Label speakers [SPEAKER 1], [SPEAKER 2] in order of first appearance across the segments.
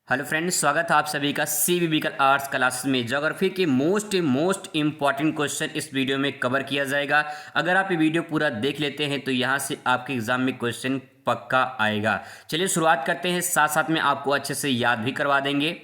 [SPEAKER 1] Hello friends, स्वागत है आप सभी का सीवीबीकल आर्ट्स क्लासेस में। ज्योग्राफी के मोस्ट इंपॉर्टेंट क्वेश्चन इस वीडियो में कवर किया जाएगा। अगर आप ये वीडियो पूरा देख लेते हैं तो यहाँ से आपके एग्जाम में क्वेश्चन पक्का आएगा। चलिए शुरुआत करते हैं, साथ साथ में आपको अच्छे से याद भी करवा देंगे।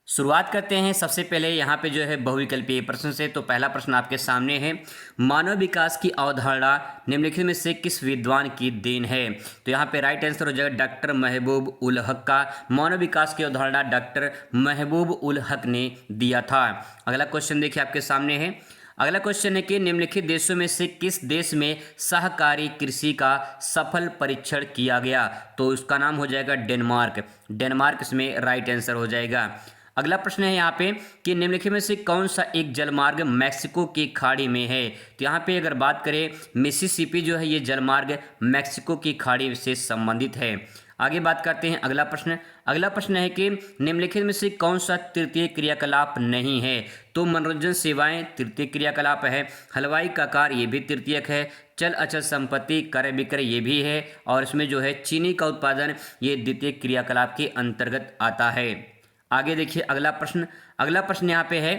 [SPEAKER 1] शुरुआत करते हैं। सबसे पहले यहाँ पे जो है बहुविकल्पीय प्रश्न से। तो पहला प्रश्न आपके सामने है, मानव विकास की अवधारणा निम्नलिखित में से किस विद्वान की देन है? तो यहाँ पे राइट आंसर हो जाएगा डॉक्टर महबूब उल हक का। मानव विकास की अवधारणा डॉक्टर महबूब उल हक ने दिया था। अगला क्वेश्चन देखिए आपके सामने है। अगला क्वेश्चन है कि निम्नलिखित देशों में से किस देश में सहकारी कृषि का सफल परीक्षण किया गया? तो इसका नाम हो जाएगा डेनमार्क। डेनमार्क इसमें राइट आंसर हो जाएगा। अगला प्रश्न है यहाँ पे कि निम्नलिखित में से कौन सा एक जलमार्ग मैक्सिको की खाड़ी में है? तो यहाँ पे अगर बात करें मिसिसिपी जो है ये जलमार्ग मैक्सिको की खाड़ी से संबंधित है। आगे बात करते हैं अगला प्रश्न। अगला प्रश्न है कि निम्नलिखित में से कौन सा तृतीय क्रियाकलाप नहीं है? तो मनोरंजन सेवाएं तृतीय क्रियाकलाप है, हलवाई का कार्य ये भी तृतीयक है, चल अचल संपत्ति क्रय विक्रय ये भी है, और इसमें जो है चीनी का उत्पादन ये द्वितीय क्रियाकलाप के अंतर्गत आता है। आगे देखिए अगला प्रश्न। अगला प्रश्न यहाँ पे है,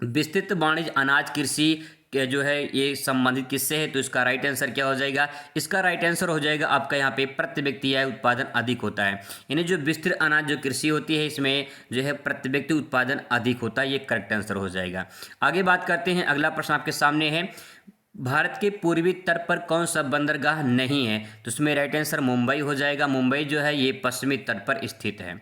[SPEAKER 1] विस्तृत वाणिज्य अनाज कृषि के जो है ये संबंधित किससे है? तो इसका राइट आंसर क्या हो जाएगा? इसका राइट आंसर हो जाएगा आपका यहाँ पे प्रति व्यक्ति आय उत्पादन अधिक होता है। यानी जो विस्तृत अनाज जो कृषि होती है इसमें जो है प्रति व्यक्ति उत्पादन अधिक होता है, ये करेक्ट आंसर हो जाएगा। आगे बात करते हैं। अगला प्रश्न आपके सामने है, भारत के पूर्वी तट पर कौन सा बंदरगाह नहीं है? तो इसमें राइट आंसर मुंबई हो जाएगा। मुंबई जो है ये पश्चिमी तट पर स्थित है।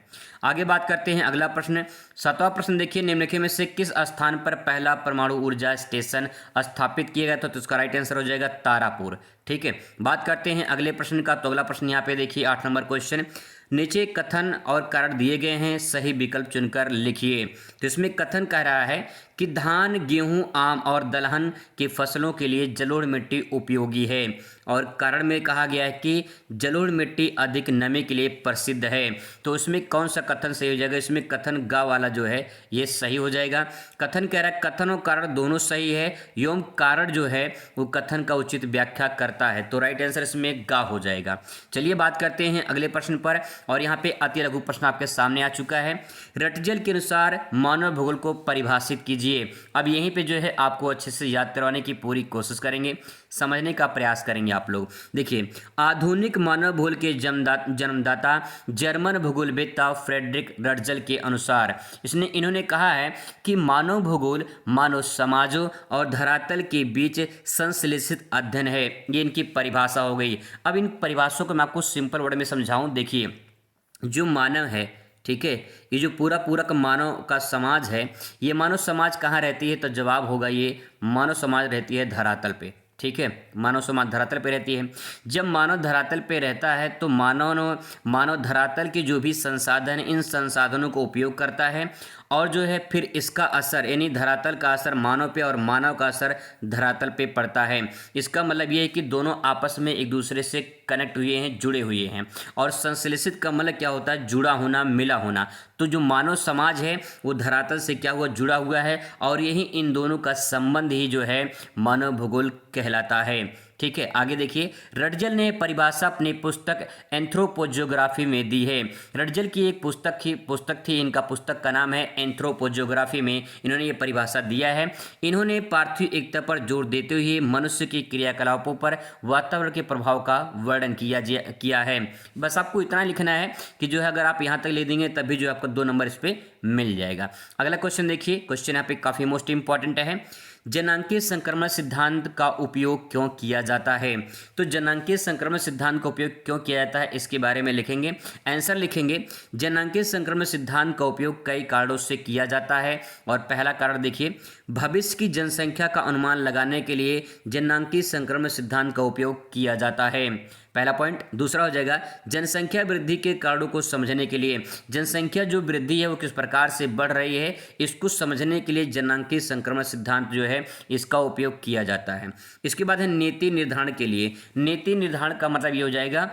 [SPEAKER 1] आगे बात करते हैं अगला प्रश्न। 7वां प्रश्न देखिए, निम्नलिखित में से किस स्थान पर पहला परमाणु ऊर्जा स्टेशन स्थापित किया गया था? तो इसका राइट आंसर हो जाएगा तारापुर। ठीक है, बात करते हैं अगले प्रश्न का। तो अगला प्रश्न यहाँ पे देखिए 8 नंबर क्वेश्चन, नीचे कथन और कारण दिए गए हैं, सही विकल्प चुनकर लिखिए। तो इसमें कथन कह रहा है कि धान, गेहूं, आम और दलहन की फसलों के लिए जलोढ़ मिट्टी उपयोगी है, और कारण में कहा गया है कि जलोढ़ मिट्टी अधिक नमी के लिए प्रसिद्ध है। तो इसमें कौन सा कथन सही हो जाएगा? इसमें कथन गा वाला जो है ये सही हो जाएगा। कथन कह रहा है कथन और कारण दोनों सही है, एवं कारण जो है वो कथन का उचित व्याख्या करता है। तो राइट आंसर इसमें गा हो जाएगा। चलिए बात करते हैं अगले प्रश्न पर, और यहाँ पे अति लघु प्रश्न आपके सामने आ चुका है। रटजल के अनुसार मानव भूगोल को परिभाषित कीजिए। अब यहीं पे जो है आपको अच्छे से याद करवाने की पूरी कोशिश करेंगे, समझने का प्रयास करेंगे आप लोग। देखिए, आधुनिक मानव भूगोल के जन्मदाता जर्मन भूगोलवेत्ता फ्रेडरिक रटजल के अनुसार इन्होंने कहा है कि मानव भूगोल मानव समाजों और धरातल के बीच संश्लेषित अध्ययन है। ये इनकी परिभाषा हो गई। अब इन परिभाषाओं को मैं आपको सिंपल वर्ड में समझाऊं। देखिए, जो मानव है, ठीक है, ये जो पूरा पूरा का मानव का समाज है, ये मानव समाज कहाँ रहती है? तो जवाब होगा ये मानव समाज रहती है धरातल पे। ठीक है, मानव समाज धरातल पे रहती है। जब मानव धरातल पे रहता है तो मानव धरातल के जो भी संसाधन हैं, इन संसाधनों को उपयोग करता है, और जो है फिर इसका असर यानी धरातल का असर मानव पे और मानव का असर धरातल पे पड़ता है। इसका मतलब ये है कि दोनों आपस में एक दूसरे से कनेक्ट हुए हैं, जुड़े हुए हैं। और संश्लेषित का मतलब क्या होता है? जुड़ा होना, मिला होना। तो जो मानव समाज है वो धरातल से क्या हुआ? जुड़ा हुआ है, और यही इन दोनों का संबंध ही जो है मानव भूगोल कहलाता है। ठीक है, आगे देखिए, रटजल ने परिभाषा अपनी पुस्तक एंथ्रोपोजियोग्राफी में दी है। रटजल की एक पुस्तक थी, इनका पुस्तक का नाम है एंथ्रोपोजियोग्राफी में इन्होंने ये परिभाषा दिया है। इन्होंने पार्थिव एकता पर जोर देते हुए मनुष्य की क्रियाकलापों पर वातावरण के प्रभाव का वर्णन किया है। बस आपको इतना लिखना है कि जो है अगर आप यहाँ तक ले देंगे तभी जो आपको 2 नंबर इस पर मिल जाएगा। अगला क्वेश्चन देखिए, क्वेश्चन यहाँ पे काफ़ी मोस्ट इंपॉर्टेंट है। जनांकीय संक्रमण सिद्धांत का उपयोग क्यों किया जाता है? तो जनांकीय संक्रमण सिद्धांत का उपयोग क्यों किया जाता है इसके बारे में लिखेंगे, आंसर लिखेंगे। जनांकीय संक्रमण सिद्धांत का उपयोग कई कारणों से किया जाता है, और पहला कारण देखिए, भविष्य की जनसंख्या का अनुमान लगाने के लिए जनांकीय संक्रमण सिद्धांत का उपयोग किया जाता है, पहला पॉइंट। दूसरा हो जाएगा जनसंख्या वृद्धि के कारणों को समझने के लिए, जनसंख्या जो वृद्धि है वो किस प्रकार से बढ़ रही है इसको समझने के लिए जनांकीय संक्रमण सिद्धांत जो है इसका उपयोग किया जाता है। इसके बाद है नीति निर्धारण के लिए। नीति निर्धारण का मतलब ये हो जाएगा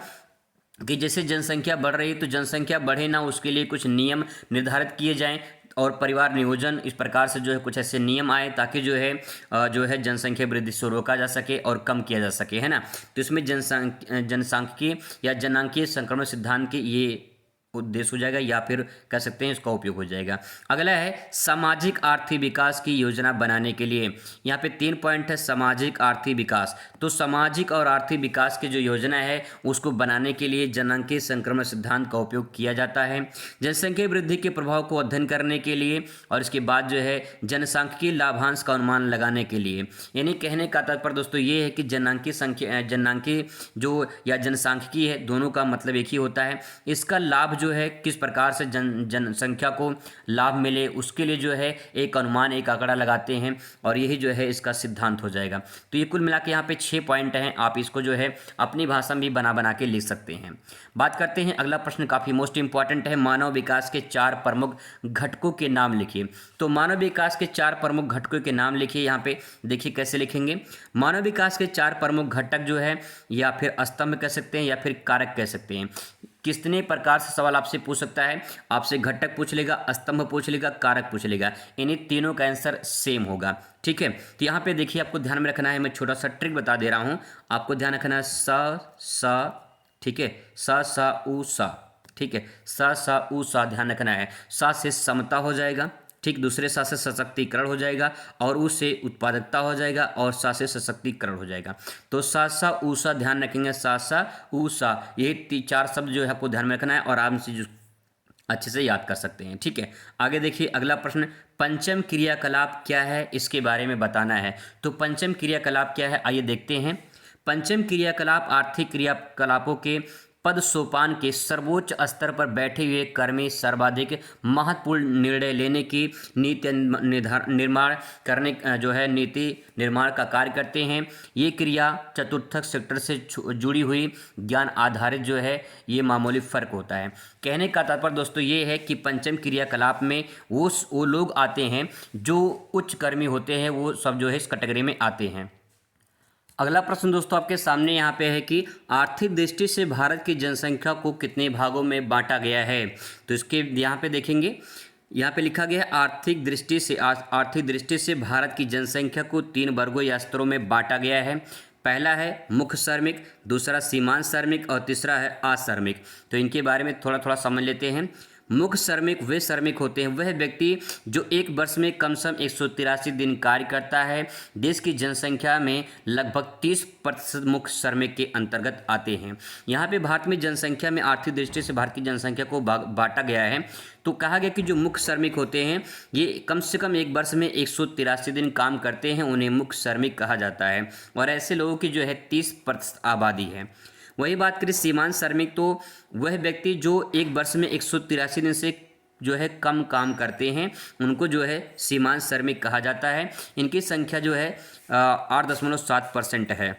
[SPEAKER 1] कि जैसे जनसंख्या बढ़ रही है तो जनसंख्या बढ़े ना उसके लिए कुछ नियम निर्धारित किए जाएं, और परिवार नियोजन इस प्रकार से जो है कुछ ऐसे नियम आए ताकि जो है जनसंख्या वृद्धि से रोका जा सके और कम किया जा सके, है ना। तो इसमें जनसांख्यिकीय या जनांकीय संक्रमण सिद्धांत के ये उद्देश्य हो जाएगा या फिर कह सकते हैं इसका उपयोग हो जाएगा। अगला है सामाजिक आर्थिक विकास की योजना बनाने के लिए। यहाँ पे 3 पॉइंट है सामाजिक आर्थिक विकास। तो सामाजिक और आर्थिक विकास की जो योजना है उसको बनाने के लिए जनांकीय संक्रमण सिद्धांत का उपयोग किया जाता है। जनसंख्या वृद्धि के प्रभाव को अध्ययन करने के लिए और इसके बाद जो है जनसांख्यिकीय लाभांश का अनुमान लगाने के लिए। यानी कहने का तात्पर्य दोस्तों ये है कि जनांकीय जो या जनसांख्यिकी है दोनों का मतलब एक ही होता है। इसका लाभ जो है किस प्रकार से जनसंख्या को लाभ मिले उसके लिए जो है एक अनुमान एक आंकड़ा लगाते हैं और यही जो है इसका सिद्धांत हो जाएगा। तो ये कुल मिला के यहाँ पे 6 पॉइंट हैं, आप इसको जो है अपनी भाषा में भी बना के लिख सकते हैं। बात करते हैं अगला प्रश्न, काफ़ी मोस्ट इंपॉर्टेंट है, मानव विकास के 4 प्रमुख घटकों के नाम लिखिए। तो मानव विकास के 4 प्रमुख घटकों के नाम लिखिए। यहाँ पे देखिए कैसे लिखेंगे। मानव विकास के 4 प्रमुख घटक जो है या फिर स्तंभ कह सकते हैं या फिर कारक कह सकते हैं। कितने प्रकार से सवाल आपसे पूछ सकता है, आपसे घटक पूछ लेगा, स्तंभ पूछ लेगा, कारक पूछ लेगा, इन्हीं तीनों का आंसर सेम होगा। ठीक है, तो यहाँ पे देखिए आपको ध्यान में रखना है, मैं छोटा सा ट्रिक बता दे रहा हूँ, आपको ध्यान रखना है सा, ठीक है, सा उ सा, ठीक है, सा उ सा ध्यान रखना है। सा से समता हो जाएगा, ठीक, दूसरे सा से सशक्तिकरण हो जाएगा और उ से उत्पादकता हो जाएगा और सा से सशक्तिकरण हो जाएगा। तो सा उ सा ध्यान रखेंगे, सा उ सा, ये 4 शब्द जो है आपको ध्यान में रखना है और आराम से जो अच्छे से याद कर सकते हैं। ठीक है, आगे देखिए अगला प्रश्न, पंचम क्रियाकलाप क्या है इसके बारे में बताना है। तो पंचम क्रियाकलाप क्या है आइए देखते हैं। पंचम क्रियाकलाप आर्थिक क्रियाकलापों के पद सोपान के सर्वोच्च स्तर पर बैठे हुए कर्मी सर्वाधिक महत्वपूर्ण निर्णय लेने की नीति निर्माण करने जो है नीति निर्माण का कार्य करते हैं। ये क्रिया चतुर्थक सेक्टर से जुड़ी हुई ज्ञान आधारित जो है ये मामूली फर्क होता है। कहने का तात्पर्य दोस्तों ये है कि पंचम क्रियाकलाप में वो लोग आते हैं जो उच्च कर्मी होते हैं, वो सब जो है इस कैटेगरी में आते हैं। अगला प्रश्न दोस्तों आपके सामने यहाँ पे है कि आर्थिक दृष्टि से भारत की जनसंख्या को कितने भागों में बांटा गया है। तो इसके यहाँ पे देखेंगे, यहाँ पे लिखा गया है आर्थिक दृष्टि से भारत की जनसंख्या को 3 वर्गों या स्तरों में बांटा गया है। पहला है मुख्य श्रमिक, दूसरा सीमांत श्रमिक और तीसरा है अश्रमिक। तो इनके बारे में थोड़ा थोड़ा समझ लेते हैं। मुख्य श्रमिक वे श्रमिक होते हैं, वह व्यक्ति जो एक वर्ष में कम से कम 183 दिन कार्य करता है। देश की जनसंख्या में लगभग 30% मुख्य श्रमिक के अंतर्गत आते हैं। यहाँ पे भारत में जनसंख्या में आर्थिक दृष्टि से भारत की जनसंख्या को बांटा गया है। तो कहा गया कि जो मुख्य श्रमिक होते हैं ये कम से कम एक वर्ष में 183 दिन काम करते हैं, उन्हें मुख्य श्रमिक कहा जाता है और ऐसे लोगों की जो है 30% आबादी है। वही बात करें सीमांत श्रमिक, तो वह व्यक्ति जो एक वर्ष में 183 दिन से जो है कम काम करते हैं उनको जो है सीमांत श्रमिक कहा जाता है। इनकी संख्या जो है 8.7% है।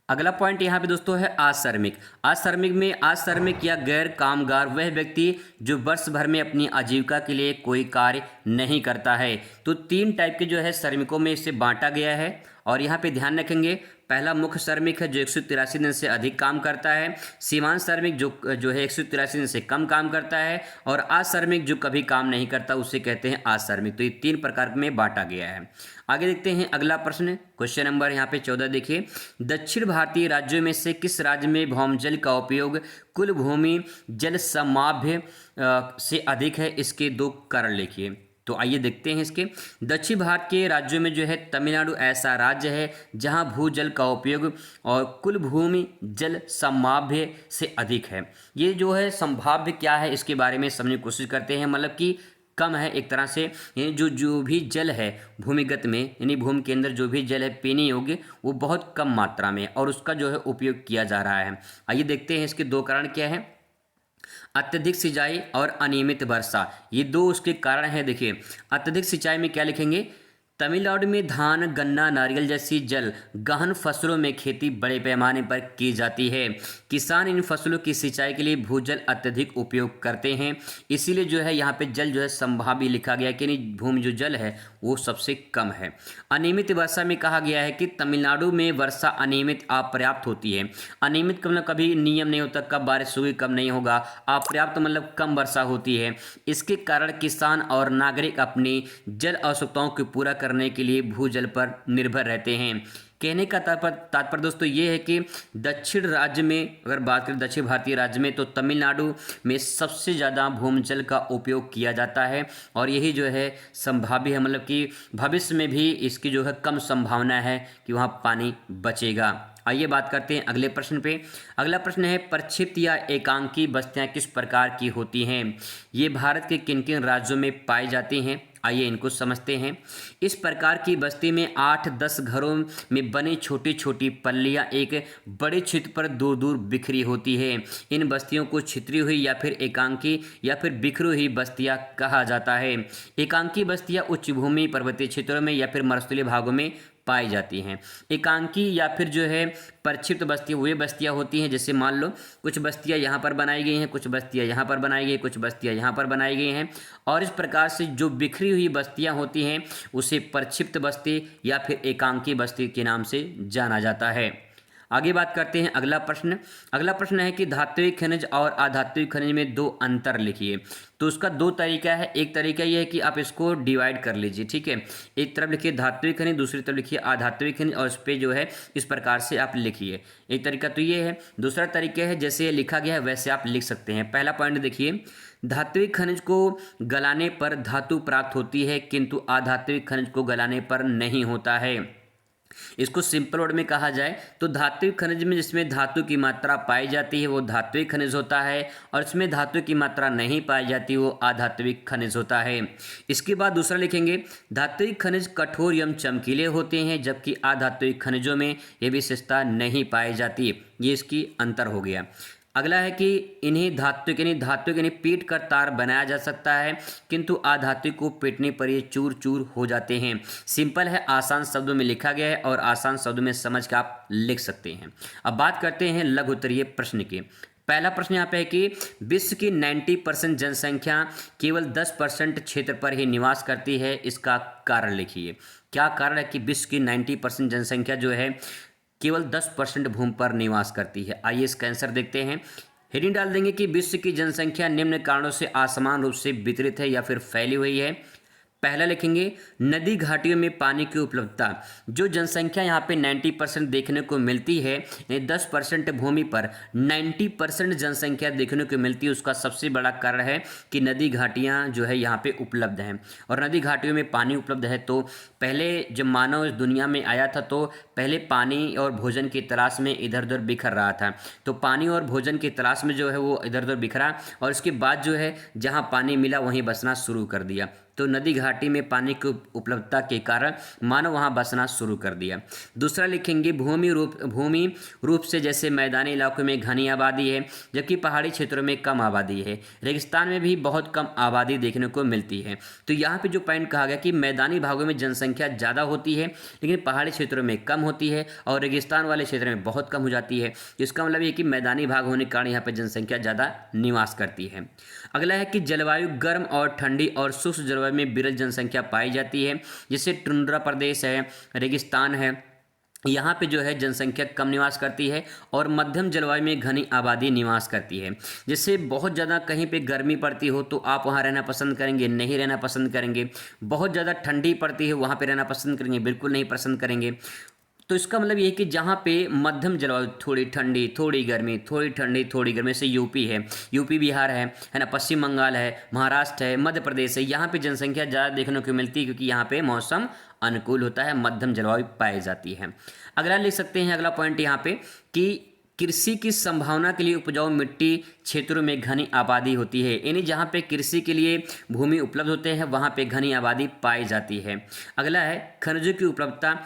[SPEAKER 1] अगला पॉइंट यहाँ पे दोस्तों है अश्रमिक। अश्रमिक या गैर कामगार वह व्यक्ति जो वर्ष भर में अपनी आजीविका के लिए कोई कार्य नहीं करता है। तो 3 टाइप के जो है श्रमिकों में इसे बांटा गया है और यहाँ पे ध्यान रखेंगे, पहला मुख्य श्रमिक है जो 183 दिन से अधिक काम करता है, सीमांत श्रमिक जो है 183 दिन से कम काम करता है और अश्रमिक जो कभी काम नहीं करता उसे कहते हैं अश्रमिक। तो ये 3 प्रकार में बांटा गया है। आगे देखते हैं अगला प्रश्न, क्वेश्चन नंबर यहाँ पे 14 देखिए, दक्षिण भारतीय राज्यों में से किस राज्य में भौमजल का उपयोग कुल भूमि जल समाभ्य से अधिक है, इसके 2 कारण लिखिए। तो आइए देखते हैं इसके। दक्षिण भारत के राज्यों में जो है तमिलनाडु ऐसा राज्य है जहां भूजल का उपयोग और कुल भूमि जल संभाव्य से अधिक है। ये जो है संभाव्य क्या है इसके बारे में समझने की कोशिश करते हैं, मतलब कि कम है एक तरह से, यानी जो भी जल है भूमिगत में यानी भूमि के अंदर जो भी जल है पीने योग्य वो बहुत कम मात्रा में और उसका जो है उपयोग किया जा रहा है। आइए देखते हैं इसके 2 कारण क्या है, अत्यधिक सिंचाई और अनियमित वर्षा, ये 2 उसके कारण हैं। देखिए अत्यधिक सिंचाई में क्या लिखेंगे, तमिलनाडु में धान गन्ना नारियल जैसी जल गहन फसलों में खेती बड़े पैमाने पर की जाती है। किसान इन फसलों की सिंचाई के लिए भूजल अत्यधिक उपयोग करते हैं, इसीलिए जो है यहाँ पे जल जो है संभाव्य लिखा गया कि भूमि जो जल है वो सबसे कम है। अनियमित वर्षा में कहा गया है कि तमिलनाडु में वर्षा अनियमित अपर्याप्त होती है। अनियमित मतलब कभी नियम नहीं होता कब बारिश होगी कब नहीं होगा, अपर्याप्त मतलब कम वर्षा होती है। इसके कारण किसान और नागरिक अपनी जल आवश्यकताओं को पूरा करने के लिए भूजल पर निर्भर रहते हैं। कहने का तात्पर्य दोस्तों ये है कि दक्षिण राज्य में, अगर बात करें दक्षिण भारतीय राज्य में, तो तमिलनाडु में सबसे ज़्यादा भूमजल का उपयोग किया जाता है और यही जो है संभाव्य है, मतलब कि भविष्य में भी इसकी जो है कम संभावना है कि वहाँ पानी बचेगा। आइए बात करते हैं अगले प्रश्न पे। अगला प्रश्न है, प्रक्षिप्त या एकांकी बस्तियां किस प्रकार की होती हैं? ये भारत के किन किन राज्यों में पाई जाती हैं? आइए इनको समझते हैं। इस प्रकार की बस्ती में 8-10 घरों में बनी छोटी छोटी पल्लियां एक बड़े क्षेत्र पर दूर दूर बिखरी होती है। इन बस्तियों को छितरी हुई या फिर एकांकी या फिर बिखरी हुई बस्तियां कहा जाता है। एकांकी बस्तियां उच्च भूमि, पर्वतीय क्षेत्रों में या फिर मरुस्थलीय भागों में पाई जाती हैं। एकांकी या फिर जो है प्रक्षिप्त बस्तियाँ वे बस्तियाँ होती हैं, जैसे मान लो कुछ बस्तियाँ यहाँ पर बनाई गई हैं, कुछ बस्तियाँ यहाँ पर बनाई गई, कुछ बस्तियाँ यहाँ पर बनाई गई हैं, और इस प्रकार से जो बिखरी हुई बस्तियाँ होती हैं उसे प्रक्षिप्त बस्ती या फिर एकांकी बस्ती के नाम से जाना जाता है। आगे बात करते हैं अगला प्रश्न। अगला प्रश्न है कि धात्विक खनिज और अधात्विक खनिज में दो अंतर लिखिए। तो उसका दो तरीका है। एक तरीका यह है कि आप इसको डिवाइड कर लीजिए, ठीक है। एक तरफ लिखिए धात्विक खनिज, दूसरी तरफ लिखिए अधात्विक खनिज, और इस पर जो है इस प्रकार से आप लिखिए। एक तरीका तो ये है। दूसरा तरीका है जैसे ये लिखा गया है वैसे आप लिख सकते हैं। पहला पॉइंट देखिए, धात्विक खनिज को गलाने पर धातु प्राप्त होती है किंतु अधात्विक खनिज को गलाने पर नहीं होता है। इसको सिंपल वर्ड में कहा जाए तो धात्विक खनिज में जिसमें धातु की मात्रा पाई जाती है वो धात्विक खनिज होता है, और इसमें धातु की मात्रा नहीं पाई जाती वो अधात्विक खनिज होता है। इसके बाद दूसरा लिखेंगे, धात्विक खनिज कठोर एवं चमकीले होते हैं जबकि अधात्विक खनिजों में ये विशेषता नहीं पाई जाती। ये इसकी अंतर हो गया। अगला है कि इन्हें धात्विक यानी पीट कर तार बनाया जा सकता है किंतु अधात्विक को पीटने पर ये चूर चूर हो जाते हैं। सिंपल है, आसान शब्दों में लिखा गया है और आसान शब्दों में समझ कर आप लिख सकते हैं। अब बात करते हैं लघु उत्तरीय प्रश्न की। पहला प्रश्न यहाँ पे है कि विश्व की 90% जनसंख्या केवल 10% क्षेत्र पर ही निवास करती है, इसका कारण लिखिए। क्या कारण है कि विश्व की 90% जनसंख्या जो है केवल 10% भूमि पर निवास करती है? आइए इसका आंसर देखते हैं। हेडिंग डाल देंगे कि विश्व की जनसंख्या निम्न कारणों से असमान रूप से वितरित है या फिर फैली हुई है। पहला लिखेंगे, नदी घाटियों में पानी की उपलब्धता। जो जनसंख्या यहाँ पे 90% देखने को मिलती है, 10% भूमि पर 90% जनसंख्या देखने को मिलती है, उसका सबसे बड़ा कारण है कि नदी घाटियाँ जो है यहाँ पे उपलब्ध हैं और नदी घाटियों में पानी उपलब्ध है। तो पहले जब मानव इस दुनिया में आया था तो पहले पानी और भोजन की तलाश में इधर उधर बिखर रहा था। तो पानी और भोजन की तलाश में जो है वो इधर उधर बिखरा और उसके बाद जो है जहाँ पानी मिला वहीं बसना शुरू कर दिया। तो नदी घाटी में पानी की उपलब्धता के कारण मानव वहाँ बसना शुरू कर दिया। दूसरा लिखेंगे, भूमि रूप से जैसे मैदानी इलाकों में घनी आबादी है जबकि पहाड़ी क्षेत्रों में कम आबादी है। रेगिस्तान में भी बहुत कम आबादी देखने को मिलती है। तो यहाँ पे जो पॉइंट कहा गया कि मैदानी भागों में जनसंख्या ज़्यादा होती है लेकिन पहाड़ी क्षेत्रों में कम होती है और रेगिस्तान वाले क्षेत्र में बहुत कम हो जाती है। इसका मतलब ये कि मैदानी भाग होने के कारण यहाँ पर जनसंख्या ज़्यादा निवास करती है। अगला है कि जलवायु गर्म और ठंडी और शुष्क जलवायु में विरल जनसंख्या पाई जाती है, जैसे टुंड्रा प्रदेश है, रेगिस्तान है, यहाँ पे जो है जनसंख्या कम निवास करती है और मध्यम जलवायु में घनी आबादी निवास करती है। जैसे बहुत ज़्यादा कहीं पे गर्मी पड़ती हो तो आप वहाँ रहना पसंद करेंगे, नहीं रहना पसंद करेंगे। बहुत ज़्यादा ठंडी पड़ती है वहाँ पे रहना पसंद करेंगे, बिल्कुल नहीं पसंद करेंगे। तो इसका मतलब ये है कि जहाँ पे मध्यम जलवायु, थोड़ी ठंडी थोड़ी गर्मी, थोड़ी ठंडी थोड़ी गर्मी, जैसे यूपी है, यूपी बिहार है ना, पश्चिम बंगाल है, महाराष्ट्र है, मध्य प्रदेश है, यहाँ पे जनसंख्या ज़्यादा देखने को मिलती है क्योंकि यहाँ पे मौसम अनुकूल होता है, मध्यम जलवायु पाई जाती है। अगला लिख सकते हैं, अगला पॉइंट यहाँ पे कि कृषि की संभावना के लिए उपजाऊ मिट्टी क्षेत्रों में घनी आबादी होती है, यानी जहाँ पे कृषि के लिए भूमि उपलब्ध होते हैं वहाँ पे घनी आबादी पाई जाती है। अगला है खनिजों की उपलब्धता।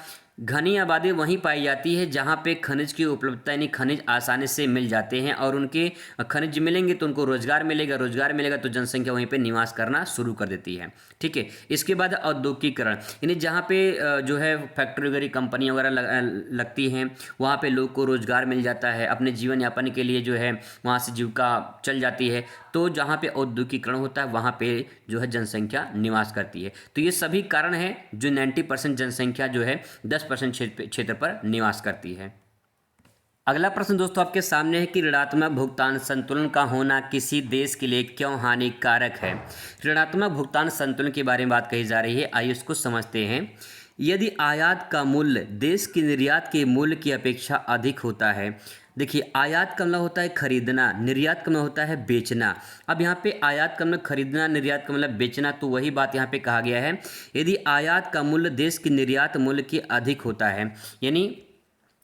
[SPEAKER 1] घनी आबादी वहीं पाई जाती है जहाँ पे खनिज की उपलब्धता यानी खनिज आसानी से मिल जाते हैं और उनके खनिज मिलेंगे तो उनको रोजगार मिलेगा तो जनसंख्या वहीं पे निवास करना शुरू कर देती है। ठीक है। इसके बाद औद्योगिकीकरण, यानी जहाँ पे जो है फैक्ट्री वगैरह कंपनियाँ वगैरह लगती हैं वहाँ पे लोग को रोजगार मिल जाता है, अपने जीवन यापन के लिए जो है वहाँ से जीविका चल जाती है। तो जहाँ पे औद्योगिकीकरण होता है वहाँ पे जो है जनसंख्या निवास करती है। तो ये सभी कारण हैं जो 90% जनसंख्या जो है 10% क्षेत्र पर निवास करती है। अगला प्रश्न दोस्तों आपके सामने है कि ऋणात्मक भुगतान संतुलन का होना किसी देश के लिए क्यों हानिकारक है। ऋणात्मक भुगतान संतुलन के बारे में बात कही जा रही है, आइए उसको समझते हैं। यदि आयात का मूल्य देश के निर्यात के मूल्य की अपेक्षा अधिक होता है। देखिए, आयात का मतलब होता है खरीदना, निर्यात का मतलब होता है बेचना। अब यहाँ पे आयात का मतलब खरीदना, निर्यात का मतलब बेचना, तो वही बात यहाँ पे कहा गया है। यदि आयात का मूल्य देश के निर्यात मूल्य के अधिक होता है, यानी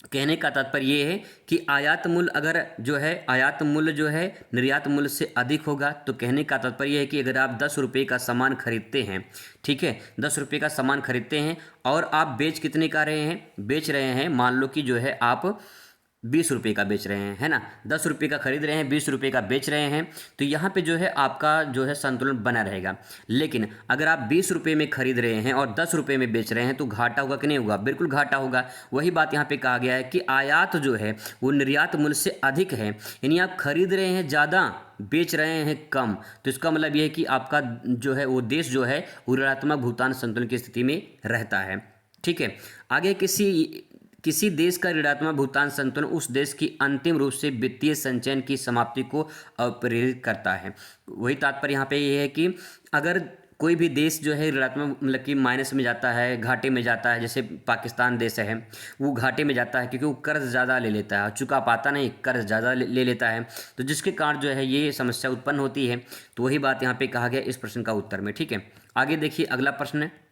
[SPEAKER 1] कहने का तात्पर्य ये है कि आयात मूल्य अगर जो है आयात मूल्य जो है निर्यात मूल्य से अधिक होगा, तो कहने का तात्पर्य ये है कि अगर आप 10 रुपये का सामान खरीदते हैं, ठीक है, 10 रुपये का सामान खरीदते हैं और आप बेच रहे हैं, मान लो कि जो है आप 20 रुपये का बेच रहे हैं, है ना, 10 रुपये का खरीद रहे हैं, 20 रुपये का बेच रहे हैं, तो यहाँ पे जो है आपका जो है संतुलन बना रहेगा। लेकिन अगर आप 20 रुपये में खरीद रहे हैं और 10 रुपये में बेच रहे हैं, तो घाटा होगा कि नहीं होगा? बिल्कुल घाटा होगा। वही बात यहाँ पे कहा गया है कि आयात जो है वो निर्यात मूल्य से अधिक है, यानी आप खरीद रहे हैं ज़्यादा, बेच रहे हैं कम, तो इसका मतलब ये है कि आपका जो है वो देश जो है वो ऋणात्मक भुगतान संतुलन की स्थिति में रहता है। ठीक है, आगे किसी देश का ऋणात्मक भुगतान संतुलन उस देश की अंतिम रूप से वित्तीय संचयन की समाप्ति को प्रेरित करता है। वही तात्पर्य यहाँ पे ये है कि अगर कोई भी देश जो है ऋणात्मक मतलब कि माइनस में जाता है, घाटे में जाता है, जैसे पाकिस्तान देश है, वो घाटे में जाता है क्योंकि वो कर्ज ज़्यादा ले लेता है, चुका पाता नहीं, कर्ज ज़्यादा ले लेता है, तो जिसके कारण जो है ये समस्या उत्पन्न होती है। तो वही बात यहाँ पे कहा गया इस प्रश्न का उत्तर में। ठीक है, आगे देखिए अगला प्रश्न है।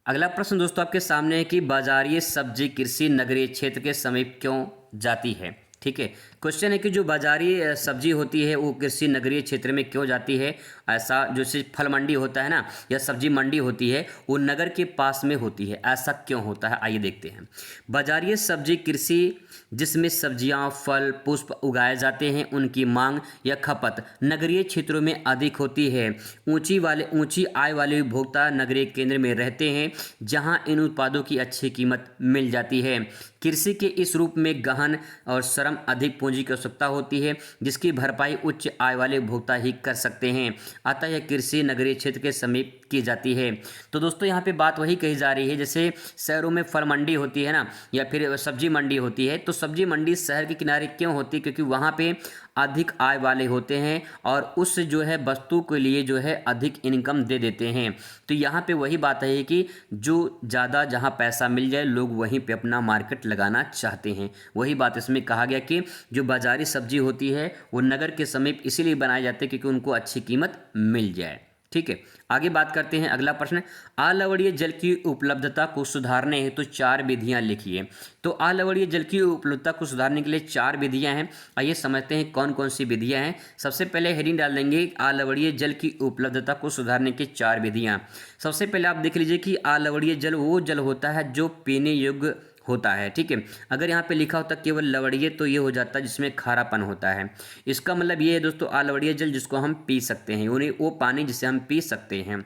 [SPEAKER 1] अगला प्रश्न दोस्तों आपके सामने है कि बाजारीय सब्जी कृषि नगरीय क्षेत्र के समीप क्यों जाती है। ठीक है, क्वेश्चन है कि जो बाजारी सब्जी होती है वो कृषि नगरीय क्षेत्र में क्यों जाती है। ऐसा जैसे फल मंडी होता है ना, या सब्जी मंडी होती है, वो नगर के पास में होती है, ऐसा क्यों होता है, आइए देखते हैं। बाजारीय सब्जी कृषि जिसमें सब्जियां, फल, पुष्प उगाए जाते हैं, उनकी मांग या खपत नगरीय क्षेत्रों में अधिक होती है। ऊंची आय वाले उपभोक्ता नगरीय केंद्र में रहते हैं, जहां इन उत्पादों की अच्छी कीमत मिल जाती है। कृषि के इस रूप में गहन और श्रम अधिक पूंजी की आवश्यकता होती है, जिसकी भरपाई उच्च आय वाले उपभोक्ता ही कर सकते हैं। अतः यह कृषि नगरीय क्षेत्र के समीप की जाती है। तो दोस्तों यहाँ पे बात वही कही जा रही है, जैसे शहरों में फल मंडी होती है ना, या फिर सब्जी मंडी होती है, तो सब्जी मंडी शहर के किनारे क्यों होती है? क्योंकि वहाँ पे अधिक आय वाले होते हैं और उस जो है वस्तु के लिए जो है अधिक इनकम दे देते हैं। तो यहाँ पे वही बात है कि जो ज़्यादा जहाँ पैसा मिल जाए, लोग वहीं पे अपना मार्केट लगाना चाहते हैं। वही बात इसमें कहा गया कि जो बाजारी सब्जी होती है वो नगर के समीप इसीलिए बनाई जाती है क्योंकि उनको अच्छी कीमत मिल जाए। ठीक है, आगे बात करते हैं। अगला प्रश्न, अलवणीय जल की उपलब्धता को सुधारने हेतु 4 विधियां लिखिए। तो अलवणीय जल की उपलब्धता को सुधारने के लिए 4 विधियां हैं। आइए समझते हैं कौन कौन सी विधियां हैं। सबसे पहले हेडिंग डाल देंगे अलवणीय जल की उपलब्धता को सुधारने की 4 विधियां। सबसे पहले आप देख लीजिए कि अलवणीय जल वो जल होता है जो पीने योग्य होता है। ठीक है, अगर यहाँ पे लिखा होता केवल लवणीय तो ये हो जाता है जिसमें खारापन होता है। इसका मतलब ये है दोस्तों अलवणीय जल जिसको हम पी सकते हैं, यानी वो पानी जिसे हम पी सकते हैं।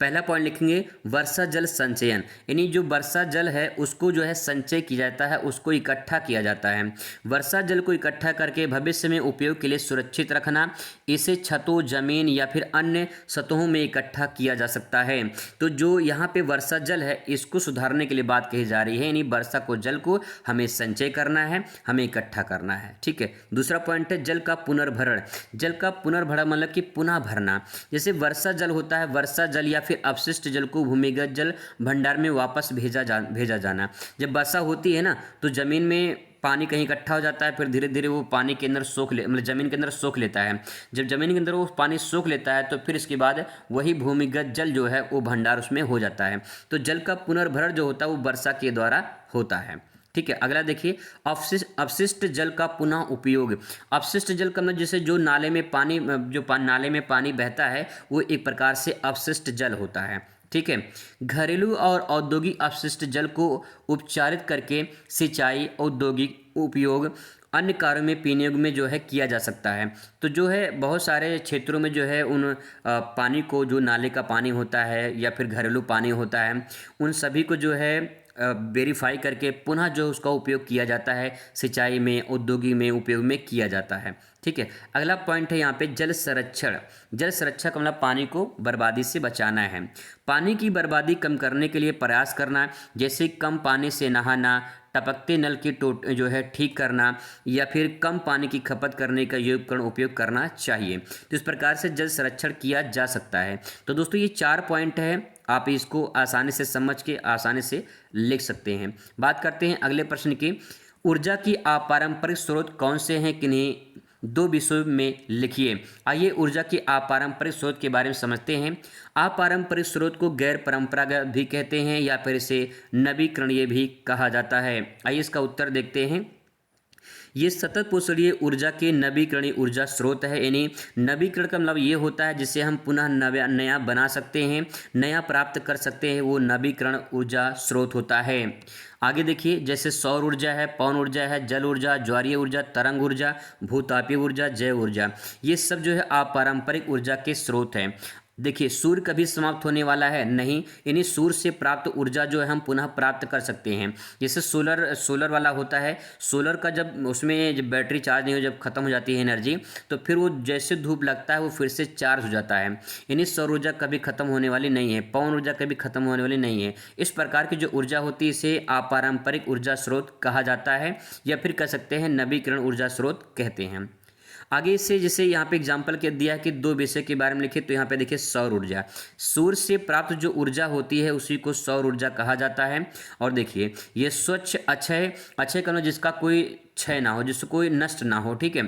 [SPEAKER 1] पहला पॉइंट लिखेंगे वर्षा जल संचयन, यानी जो वर्षा जल है उसको जो है संचय किया जाता है, उसको इकट्ठा किया जाता है। वर्षा जल को इकट्ठा करके भविष्य में उपयोग के लिए सुरक्षित रखना, इसे छतों, जमीन या फिर अन्य सतहों में इकट्ठा किया जा सकता है। तो जो यहाँ पे वर्षा जल है इसको सुधारने के लिए बात कही जा रही है, यानी वर्षा को जल को हमें संचय करना है, हमें इकट्ठा करना है। ठीक है, दूसरा पॉइंट है जल का पुनर्भरण। जल का पुनर्भरण मतलब कि पुनः भरना। जैसे वर्षा जल होता है, वर्षा जल या फिर अपशिष्ट जल को भूमिगत जल भंडार में वापस भेजा जाना। जब वर्षा होती है ना तो जमीन में पानी कहीं इकट्ठा हो जाता है, फिर धीरे धीरे वो पानी के अंदर मतलब जमीन के अंदर सोख लेता है। जब जमीन के अंदर वो पानी सोख लेता है तो फिर इसके बाद वही भूमिगत जल जो है वो भंडार उसमें हो जाता है। तो जल का पुनर्भरण जो होता है वो वर्षा के द्वारा होता है। ठीक है, अगला देखिए अपशिष्ट जल का पुनः उपयोग। अपशिष्ट जल का मतलब जैसे जो नाले में पानी बहता है वो एक प्रकार से अपशिष्ट जल होता है। ठीक है, घरेलू और औद्योगिक अपशिष्ट जल को उपचारित करके सिंचाई, औद्योगिक उपयोग, अन्य कार्यों में पीने योग्य में जो है किया जा सकता है। तो जो है बहुत सारे क्षेत्रों में जो है उन पानी को, जो नाले का पानी होता है या फिर घरेलू पानी होता है, उन सभी को जो है वेरीफाई करके पुनः जो उसका उपयोग किया जाता है, सिंचाई में, औद्योगिक में उपयोग में किया जाता है। ठीक है, अगला पॉइंट है यहाँ पे जल संरक्षण। जल संरक्षण का मतलब पानी को बर्बादी से बचाना है। पानी की बर्बादी कम करने के लिए प्रयास करना, जैसे कम पानी से नहाना, टपकते नल की जो है ठीक करना, या फिर कम पानी की खपत करने का उपकरण उपयोग करना चाहिए। तो इस प्रकार से जल संरक्षण किया जा सकता है। तो दोस्तों ये 4 पॉइंट है आप इसको आसानी से समझ के आसानी से लिख सकते हैं। बात करते हैं अगले प्रश्न की। ऊर्जा की अपारंपरिक स्रोत कौन से हैं, किन्हीं दो विषयों में लिखिए। आइए ऊर्जा की अपारंपरिक स्रोत के बारे में समझते हैं। अपारंपरिक स्रोत को गैर परंपरागत भी कहते हैं या फिर इसे नवीकरणीय भी कहा जाता है। आइए इसका उत्तर देखते हैं। ये सतत पोषणीय ऊर्जा के नवीकरणीय ऊर्जा स्रोत है। यानी नवीकरण का मतलब ये होता है जिसे हम पुनः नया बना सकते हैं, नया प्राप्त कर सकते हैं, वो नवीकरण ऊर्जा स्रोत होता है। आगे देखिए, जैसे सौर ऊर्जा है, पवन ऊर्जा है, जल ऊर्जा, ज्वारीय ऊर्जा, तरंग ऊर्जा, भूतापीय ऊर्जा, जैव ऊर्जा, ये सब जो है अपारंपरिक ऊर्जा के स्रोत हैं। देखिए, सूर्य कभी समाप्त होने वाला है नहीं, यानी सूर्य से प्राप्त ऊर्जा जो है हम पुनः प्राप्त कर सकते हैं। जैसे सोलर वाला होता है, सोलर का जब उसमें जब बैटरी चार्ज नहीं हो, जब खत्म हो जाती है एनर्जी, तो फिर वो जैसे धूप लगता है वो फिर से चार्ज हो जाता है। यानी सौर ऊर्जा कभी खत्म होने वाली नहीं है, पवन ऊर्जा कभी खत्म होने वाली नहीं है। इस प्रकार की जो ऊर्जा होती है इसे अपारंपरिक ऊर्जा स्रोत कहा जाता है, या फिर कह सकते हैं नवीकरण ऊर्जा स्रोत कहते हैं। आगे इससे जैसे यहाँ पे एग्जाम्पल के दिया है कि दो विषय के बारे में लिखे, तो यहाँ पे देखिए सौर ऊर्जा, सूर्य से प्राप्त जो ऊर्जा होती है उसी को सौर ऊर्जा कहा जाता है। और देखिए ये स्वच्छ अक्षय, अक्षय का जिसका कोई क्षय ना हो, जिससे कोई नष्ट ना हो, ठीक है,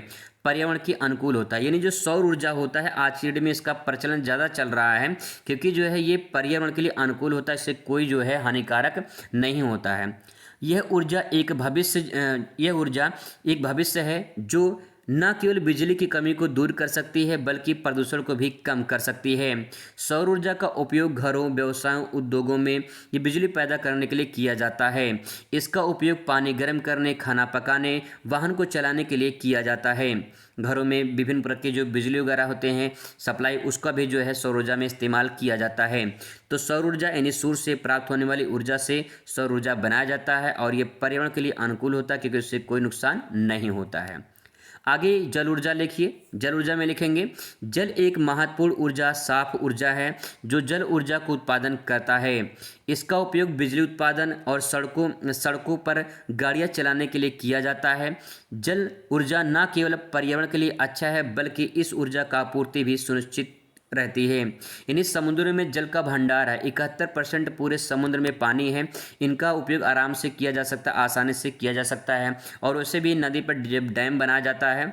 [SPEAKER 1] पर्यावरण के अनुकूल होता है। यानी जो सौर ऊर्जा होता है आज की डेट में इसका प्रचलन ज़्यादा चल रहा है, क्योंकि जो है ये पर्यावरण के लिए अनुकूल होता है, इससे कोई जो है हानिकारक नहीं होता है। यह ऊर्जा एक भविष्य है जो न केवल बिजली की कमी को दूर कर सकती है बल्कि प्रदूषण को भी कम कर सकती है। सौर ऊर्जा का उपयोग घरों, व्यवसायों, उद्योगों में ये बिजली पैदा करने के लिए किया जाता है। इसका उपयोग पानी गर्म करने, खाना पकाने, वाहन को चलाने के लिए किया जाता है। घरों में विभिन्न प्रकार के जो बिजली वगैरह होते हैं सप्लाई, उसका भी जो है सौर ऊर्जा में इस्तेमाल किया जाता है। तो सौर ऊर्जा यानी सूर्य से प्राप्त होने वाली ऊर्जा से सौर ऊर्जा बनाया जाता है और ये पर्यावरण के लिए अनुकूल होता है, क्योंकि उससे कोई नुकसान नहीं होता है। आगे जल ऊर्जा लिखिए। जल ऊर्जा में लिखेंगे, जल एक महत्वपूर्ण ऊर्जा, साफ ऊर्जा है जो जल ऊर्जा को उत्पादन करता है। इसका उपयोग बिजली उत्पादन और सड़कों पर गाड़ियां चलाने के लिए किया जाता है। जल ऊर्जा न केवल पर्यावरण के लिए अच्छा है बल्कि इस ऊर्जा का आपूर्ति भी सुनिश्चित रहती है। यानी समुद्र में जल का भंडार है, 71% पूरे समुद्र में पानी है। इनका उपयोग आराम से किया जा सकता है, आसानी से किया जा सकता है। और वैसे भी नदी पर जब डैम बनाया जाता है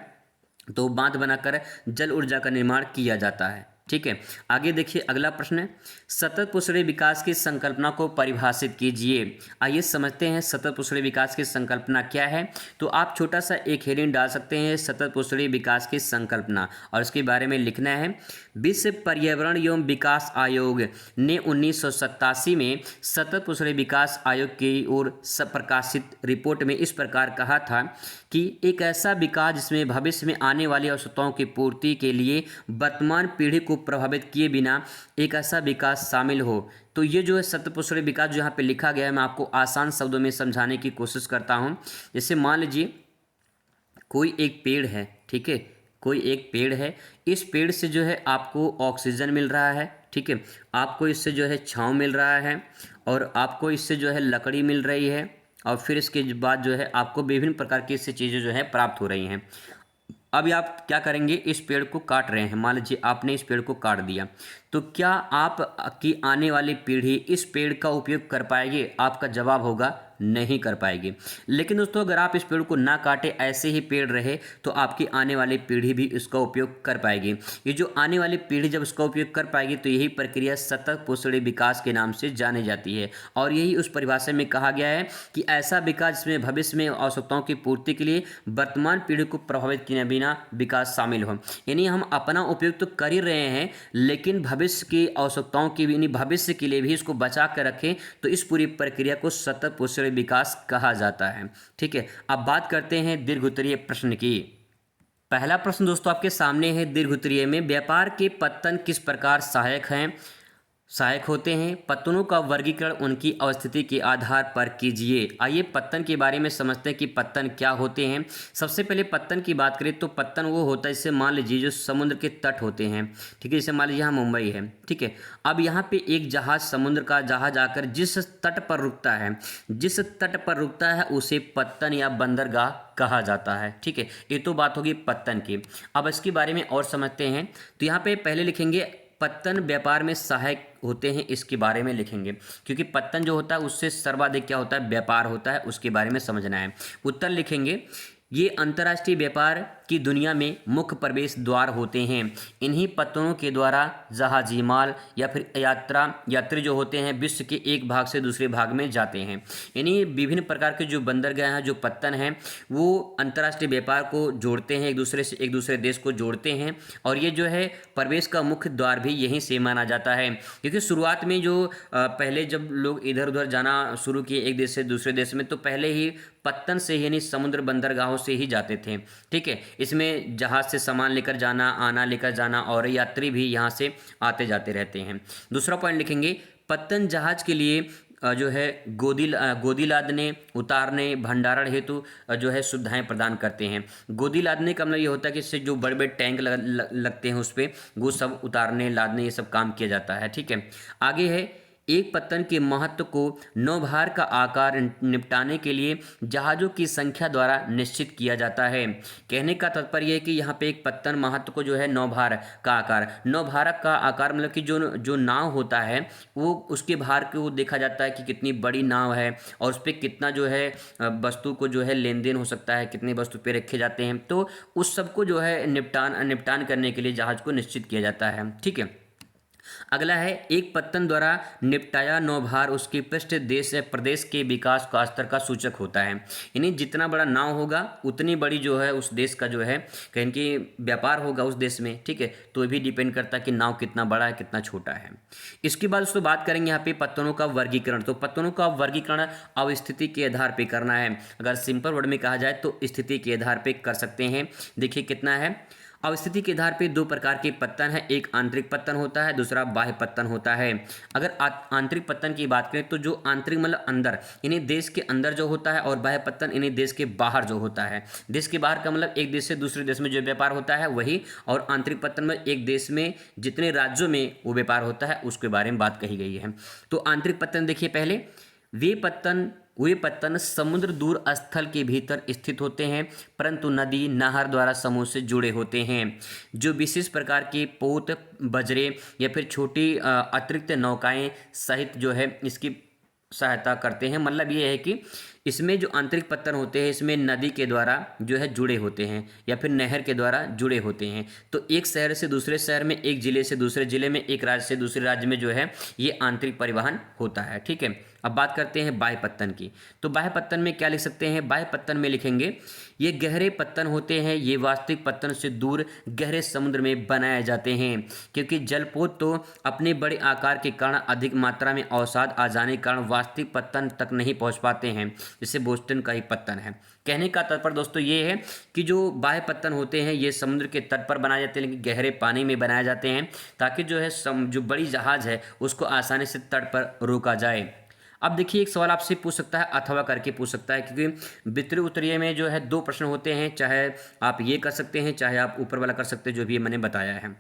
[SPEAKER 1] तो बांध बनाकर जल ऊर्जा का निर्माण किया जाता है। ठीक है, आगे देखिए अगला प्रश्न है, सतत पोषणीय विकास की संकल्पना को परिभाषित कीजिए। आइए समझते हैं सतत पोषणीय विकास की संकल्पना क्या है। तो आप छोटा सा एक हेडिंग डाल सकते हैं, सतत पोषणीय विकास की संकल्पना, और इसके बारे में लिखना है। विश्व पर्यावरण एवं विकास आयोग ने 1987 में सतत पोषणीय विकास आयोग की ओर प्रकाशित रिपोर्ट में इस प्रकार कहा था कि एक ऐसा विकास जिसमें भविष्य में आने वाली आवश्यकताओं की पूर्ति के लिए वर्तमान पीढ़ी को प्रभावित किए बिना एक ऐसा विकास शामिल हो। तो ये जो है सतत पोषणीय विकास जो यहाँ पे लिखा गया है, मैं आपको आसान शब्दों में समझाने की कोशिश करता हूँ। जैसे मान लीजिए कोई एक पेड़ है, ठीक है, कोई एक पेड़ है, इस पेड़ से जो है आपको ऑक्सीजन मिल रहा है, ठीक है, आपको इससे जो है छांव मिल रहा है और आपको इससे जो है लकड़ी मिल रही है, और फिर इसके बाद जो है आपको विभिन्न प्रकार की इससे चीज़ें जो है प्राप्त हो रही हैं। अभी आप क्या करेंगे, इस पेड़ को काट रहे हैं, मान लीजिए आपने इस पेड़ को काट दिया, तो क्या आप की आने वाली पीढ़ी इस पेड़ का उपयोग कर पाएगी? आपका जवाब होगा नहीं कर पाएगी। लेकिन दोस्तों अगर आप इस पेड़ को ना काटे, ऐसे ही पेड़ रहे, तो आपकी आने वाली पीढ़ी भी इसका उपयोग कर पाएगी। ये जो आने वाली पीढ़ी जब इसका उपयोग कर पाएगी तो यही प्रक्रिया सतत पोषणीय विकास के नाम से जानी जाती है। और यही उस परिभाषा में कहा गया है कि ऐसा विकास जिसमें भविष्य में आवश्यकताओं की पूर्ति के लिए वर्तमान पीढ़ी को प्रभावित किए बिना विकास शामिल हो। यानी हम अपना उपयोग तो कर ही रहे हैं, लेकिन भविष्य की आवश्यकताओं की भी, भविष्य के लिए भी इसको बचा कर रखें, तो इस पूरी प्रक्रिया को सतत पोषणीय विकास कहा जाता है। ठीक है, अब बात करते हैं दीर्घोत्तरीय प्रश्न की। पहला प्रश्न दोस्तों आपके सामने है, दीर्घोत्तरीय में व्यापार के पत्तन किस प्रकार सहायक होते हैं? पत्तनों का वर्गीकरण उनकी अवस्थिति के आधार पर कीजिए। आइए पत्तन के बारे में समझते हैं कि पत्तन क्या होते हैं। सबसे पहले पत्तन की बात करें तो पत्तन वो होता है, जैसे मान लीजिए जो समुद्र के तट होते हैं, ठीक है, जैसे मान लीजिए यहाँ मुंबई है, ठीक है, अब यहाँ पे एक जहाज, समुद्र का जहाज आकर जिस तट पर रुकता है उसे पत्तन या बंदरगाह कहा जाता है। ठीक है, ये तो बात होगी पत्तन की। अब इसके बारे में और समझते हैं। तो यहाँ पे पहले लिखेंगे पत्तन व्यापार में सहायक होते हैं, इसके बारे में लिखेंगे, क्योंकि पत्तन जो होता है उससे सर्वाधिक क्या होता है, व्यापार होता है, उसके बारे में समझना है। उत्तर लिखेंगे, ये अंतर्राष्ट्रीय व्यापार की दुनिया में मुख्य प्रवेश द्वार होते हैं। इन्हीं पत्तनों के द्वारा जहाजी माल या फिर यात्री जो होते हैं विश्व के एक भाग से दूसरे भाग में जाते हैं। यानी विभिन्न प्रकार के जो बंदरगाह हैं, जो पत्तन हैं, वो अंतर्राष्ट्रीय व्यापार को जोड़ते हैं, एक दूसरे से एक दूसरे देश को जोड़ते हैं। और ये जो है प्रवेश का मुख्य द्वार भी यहीं से माना जाता है, क्योंकि शुरुआत में जो पहले जब लोग इधर उधर जाना शुरू किए एक देश से दूसरे देश में, तो पहले ही पत्तन से यानी समुद्र बंदरगाहों से ही जाते थे। ठीक है, इसमें जहाज से सामान लेकर जाना, आना लेकर जाना, और यात्री भी यहाँ से आते जाते रहते हैं। दूसरा पॉइंट लिखेंगे, पत्तन जहाज के लिए जो है गोदी लादने, उतारने, भंडारण हेतु जो है सुविधाएं प्रदान करते हैं। गोदी लादने का मतलब ये होता है कि इससे जो बड़े बड़े टैंक लगते हैं उस पर वो सब उतारने लादने ये सब काम किया जाता है। ठीक है, आगे है, एक पत्तन के महत्व को नौभार का आकार निपटाने के लिए जहाज़ों की संख्या द्वारा निश्चित किया जाता है। कहने का तात्पर्य है कि यहाँ पे एक पत्तन महत्व को जो है नौभार का आकार, नौभारक का आकार मतलब कि जो नाव होता है वो उसके भार को देखा जाता है कि कितनी बड़ी नाव है और उस पर कितना जो है वस्तु को जो है लेन देन हो सकता है, कितने वस्तु पे रखे जाते हैं, तो उस सबको जो है निपटान करने के लिए जहाज़ को निश्चित किया जाता है। ठीक है, अगला है, एक पत्तन द्वारा निपटाया नौभार उसके पृष्ठ देश या प्रदेश के विकास का स्तर का सूचक होता है। यानी जितना बड़ा नाव होगा उतनी बड़ी जो है उस देश का जो है कहीं कि व्यापार होगा उस देश में। ठीक है, तो ये भी डिपेंड करता है कि नाव कितना बड़ा है कितना छोटा है। इसके बाद दोस्तों बात करेंगे यहाँ पे पत्तनों का वर्गीकरण। तो पत्तनों का वर्गीकरण अवस्थिति के आधार पर करना है। अगर सिंपल वर्ड में कहा जाए तो स्थिति के आधार पर कर सकते हैं। देखिए कितना है, अवस्थिति के आधार पे दो प्रकार के पत्तन है, एक आंतरिक पत्तन होता है, दूसरा बाह्य पत्तन होता है। अगर आंतरिक पत्तन की बात करें तो जो आंतरिक मतलब अंदर इन्हें देश के अंदर जो होता है, और बाह्य पत्तन इन्हें देश के बाहर जो होता है। देश के बाहर का मतलब एक देश से दूसरे देश में जो व्यापार होता है वही, और आंतरिक पत्तन में एक देश में जितने राज्यों में वो व्यापार होता है उसके बारे में बात कही गई है। तो आंतरिक पत्तन देखिए पहले, वे पत्तन समुद्र दूर स्थल के भीतर स्थित होते हैं, परंतु नदी नहर द्वारा समूह से जुड़े होते हैं। जो विशेष प्रकार के पोत, बजरे या फिर छोटी अतिरिक्त नौकाएं सहित जो है इसकी सहायता करते हैं। मतलब ये है कि इसमें जो आंतरिक पत्तन होते हैं इसमें नदी के द्वारा जो है जुड़े होते हैं या फिर नहर के द्वारा जुड़े होते हैं। तो एक शहर से दूसरे शहर में, एक जिले से दूसरे जिले में, एक राज्य से दूसरे राज्य में जो है ये आंतरिक परिवहन होता है। ठीक है, अब बात करते हैं बाह्य पत्तन की। तो बाह्य पत्तन में क्या लिख सकते हैं, बाह्य पत्तन में लिखेंगे, ये गहरे पत्तन होते हैं, ये वास्तविक पत्तन से दूर गहरे समुद्र में बनाए जाते हैं, क्योंकि जलपोत तो अपने बड़े आकार के कारण अधिक मात्रा में अवसाद आ जाने के कारण वास्तविक पत्तन तक नहीं पहुंच पाते हैं, जैसे बोस्टन का ही पत्तन है। कहने का तात्पर्य दोस्तों ये है कि जो बाह्य पत्तन होते हैं ये समुद्र के तट पर बनाए जाते हैं, लेकिन गहरे पानी में बनाए जाते हैं ताकि जो है जो बड़ी जहाज है उसको आसानी से तट पर रोका जाए। अब देखिए एक सवाल आपसे पूछ सकता है अथवा करके पूछ सकता है, क्योंकि वितरीय उत्तरीय में जो है दो प्रश्न होते हैं, चाहे आप ये कर सकते हैं चाहे आप ऊपर वाला कर सकते हैं जो भी मैंने बताया है।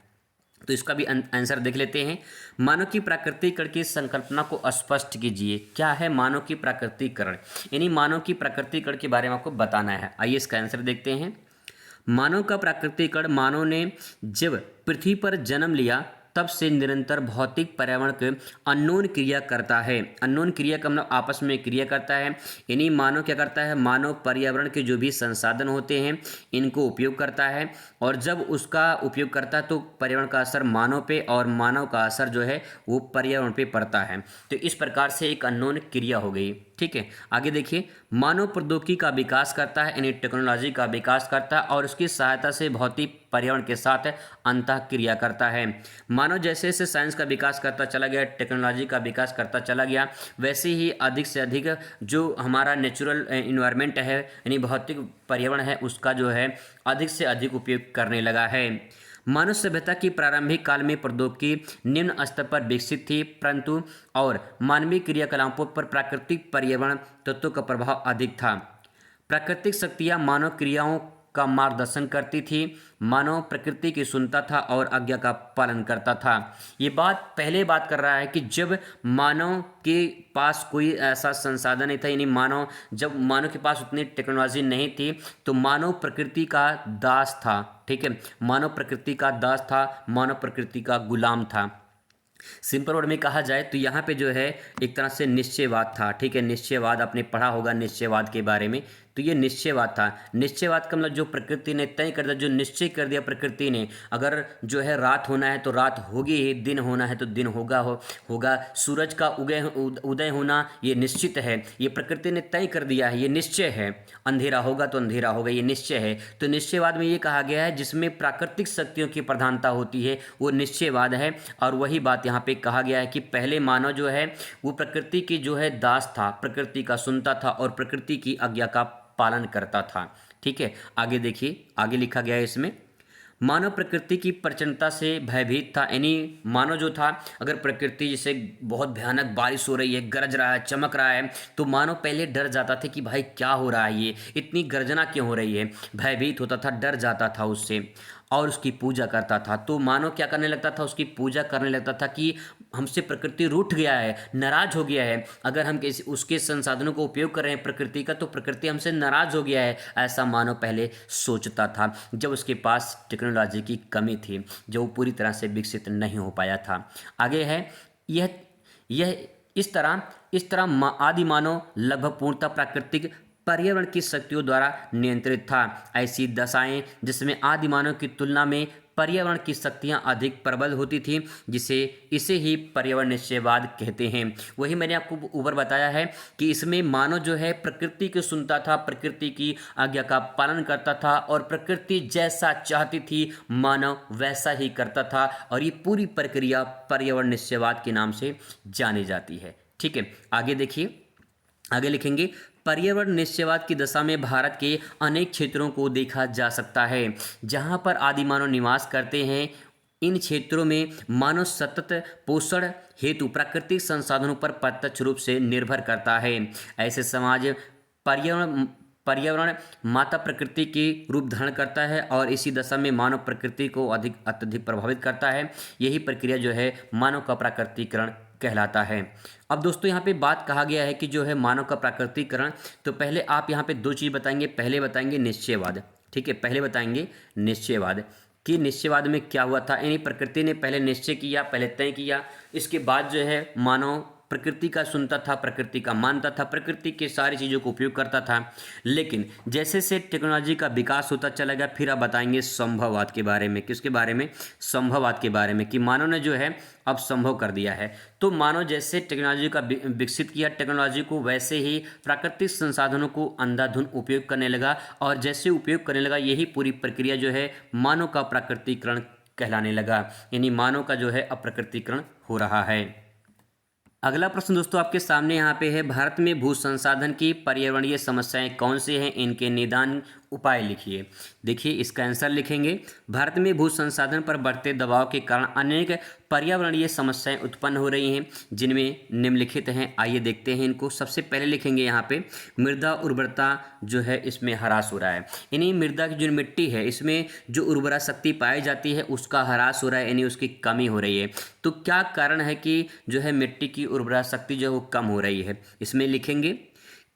[SPEAKER 1] तो इसका भी आंसर देख लेते हैं। मानव की प्राकृतिकरण की संकल्पना को स्पष्ट कीजिए। क्या है मानव की प्राकृतिकरण, यानी मानव की प्राकृतिकरण के बारे में आपको बताना है। आइए इसका आंसर देखते हैं। मानव का प्राकृतिकरण, मानव ने जब पृथ्वी पर जन्म लिया तब से निरंतर भौतिक पर्यावरण के अन्योन्य क्रिया करता है। अन्योन्य क्रिया का मतलब आपस में क्रिया करता है, यानी मानव क्या करता है, मानव पर्यावरण के जो भी संसाधन होते हैं इनको उपयोग करता है, और जब उसका उपयोग करता है तो पर्यावरण का असर मानव पे और मानव का असर जो है वो पर्यावरण पे पड़ता है। तो इस प्रकार से एक अन्योन्य क्रिया हो गई। ठीक है, आगे देखिए, मानव प्रौद्योगिकी का विकास करता है, यानी टेक्नोलॉजी का विकास करता है, और उसकी सहायता से भौतिक पर्यावरण के साथ अंतः क्रिया करता है। मानव जैसे जैसे साइंस का विकास करता चला गया, टेक्नोलॉजी का विकास करता चला गया, वैसे ही अधिक से अधिक जो हमारा नेचुरल इन्वायरमेंट है यानी भौतिक पर्यावरण है उसका जो है अधिक से अधिक उपयोग करने लगा है। मानव सभ्यता की प्रारंभिक काल में प्रौद्योगिकी निम्न स्तर पर विकसित थी, परंतु और मानवीय क्रियाकलापों पर प्राकृतिक पर्यावरण तत्वों का प्रभाव अधिक था। प्राकृतिक शक्तियाँ मानव क्रियाओं का मार्गदर्शन करती थी, मानव प्रकृति की सुनता था और आज्ञा का पालन करता था। ये बात पहले बात कर रहा है कि जब मानव के पास कोई ऐसा संसाधन नहीं था, यानी जब मानव के पास उतनी टेक्नोलॉजी नहीं थी, तो मानव प्रकृति का दास था। ठीक है, मानव प्रकृति का दास था, मानव प्रकृति का गुलाम था। सिंपल वर्ड में कहा जाए तो यहाँ पे जो है एक तरह से निश्चयवाद था। ठीक है, निश्चयवाद आपने पढ़ा होगा निश्चयवाद के बारे में, तो ये निश्चयवाद था। निश्चयवाद का मतलब जो प्रकृति ने तय कर दिया, जो निश्चय कर दिया प्रकृति ने, अगर जो है रात होना है तो रात होगी ही, दिन होना है तो दिन होगा। सूरज का उदय होना ये निश्चित है, ये प्रकृति ने तय कर दिया है, ये निश्चय है। अंधेरा होगा तो अंधेरा होगा, ये निश्चय है। तो निश्चयवाद में ये कहा गया है जिसमें प्राकृतिक शक्तियों की प्रधानता होती है वो निश्चयवाद है। और वही बात यहाँ पे कहा गया है कि पहले मानव जो है वो प्रकृति की जो है दास था, प्रकृति का सुनता था और प्रकृति की आज्ञा का पालन करता था। ठीक है, आगे देखिए, आगे लिखा गया है इसमें, मानव प्रकृति की प्रचंडता से भयभीत था। यानी मानव जो था, अगर प्रकृति जैसे बहुत भयानक बारिश हो रही है, गरज रहा है, चमक रहा है, तो मानव पहले डर जाता था कि भाई क्या हो रहा है, ये इतनी गर्जना क्यों हो रही है, भयभीत होता था, डर जाता था उससे और उसकी पूजा करता था। तो मानव क्या करने लगता था, उसकी पूजा करने लगता था कि हमसे प्रकृति रूठ गया है, नाराज हो गया है। अगर हम किसी उसके संसाधनों को उपयोग कर रहे हैं प्रकृति का, तो प्रकृति हमसे नाराज हो गया है, ऐसा मानव पहले सोचता था जब उसके पास टेक्नोलॉजी की कमी थी, जो वो पूरी तरह से विकसित नहीं हो पाया था। आगे है यह इस तरह आदि मानव लगभग पूर्णतः प्राकृतिक पर्यावरण की शक्तियों द्वारा नियंत्रित था। ऐसी दशाएं जिसमें आदि मानव की तुलना में पर्यावरण की शक्तियां अधिक प्रबल होती थी, इसे ही पर्यावरण निश्चयवाद कहते हैं। वही मैंने आपको ऊपर बताया है कि इसमें मानव जो है प्रकृति को सुनता था, प्रकृति की आज्ञा का पालन करता था और प्रकृति जैसा चाहती थी मानव वैसा ही करता था, और ये पूरी प्रक्रिया पर्यावरण निश्चयवाद के नाम से जानी जाती है। ठीक है, आगे देखिए, आगे लिखेंगे, पर्यावरण निश्चयवाद की दशा में भारत के अनेक क्षेत्रों को देखा जा सकता है जहां पर आदि मानव निवास करते हैं। इन क्षेत्रों में मानव सतत पोषण हेतु प्राकृतिक संसाधनों पर प्रत्यक्ष रूप से निर्भर करता है। ऐसे समाज पर्यावरण माता प्रकृति की रूप धारण करता है और इसी दशा में मानव प्रकृति को अत्यधिक प्रभावित करता है। यही प्रक्रिया जो है मानव का प्राकृतिकरण कहलाता है। अब दोस्तों यहाँ पे बात कहा गया है कि जो है मानव का प्राकृतिकरण, तो पहले आप यहाँ पे दो चीज़ बताएंगे। पहले बताएंगे निश्चयवाद। ठीक है, पहले बताएंगे निश्चयवाद कि निश्चयवाद में क्या हुआ था, यानी प्रकृति ने पहले निश्चय किया, पहले तय किया, इसके बाद जो है मानव प्रकृति का सुनता था, प्रकृति का मानता था, प्रकृति के सारी चीज़ों को उपयोग करता था। लेकिन जैसे से टेक्नोलॉजी का विकास होता चला गया, फिर आप बताएंगे संभववाद के बारे में। किसके बारे में? संभववाद के बारे में, कि मानव ने जो है अब संभव कर दिया है। तो मानव जैसे टेक्नोलॉजी का विकसित किया टेक्नोलॉजी को, वैसे ही प्राकृतिक संसाधनों को अंधाधुंध उपयोग करने लगा, और जैसे उपयोग करने लगा यही पूरी प्रक्रिया जो है मानव का प्राकृतिकरण कहलाने लगा, यानी मानव का जो है अप्रकृतिकरण हो रहा है। अगला प्रश्न दोस्तों आपके सामने यहाँ पे है, भारत में भू संसाधन की पर्यावरणीय समस्याएं कौन से हैं, इनके निदान उपाय लिखिए। देखिए इसका आंसर लिखेंगे, भारत में भू संसाधन पर बढ़ते दबाव के कारण अनेक पर्यावरणीय समस्याएं उत्पन्न हो रही हैं, जिनमें निम्नलिखित हैं। आइए देखते हैं इनको। सबसे पहले लिखेंगे यहाँ पे मृदा उर्वरता जो है इसमें ह्रास हो रहा है, यानी मृदा की जो मिट्टी है इसमें जो उर्वरा शक्ति पाई जाती है उसका ह्रास हो रहा है, यानी उसकी कमी हो रही है। तो क्या कारण है कि जो है मिट्टी की उर्वरा शक्ति जो है वो कम हो रही है? इसमें लिखेंगे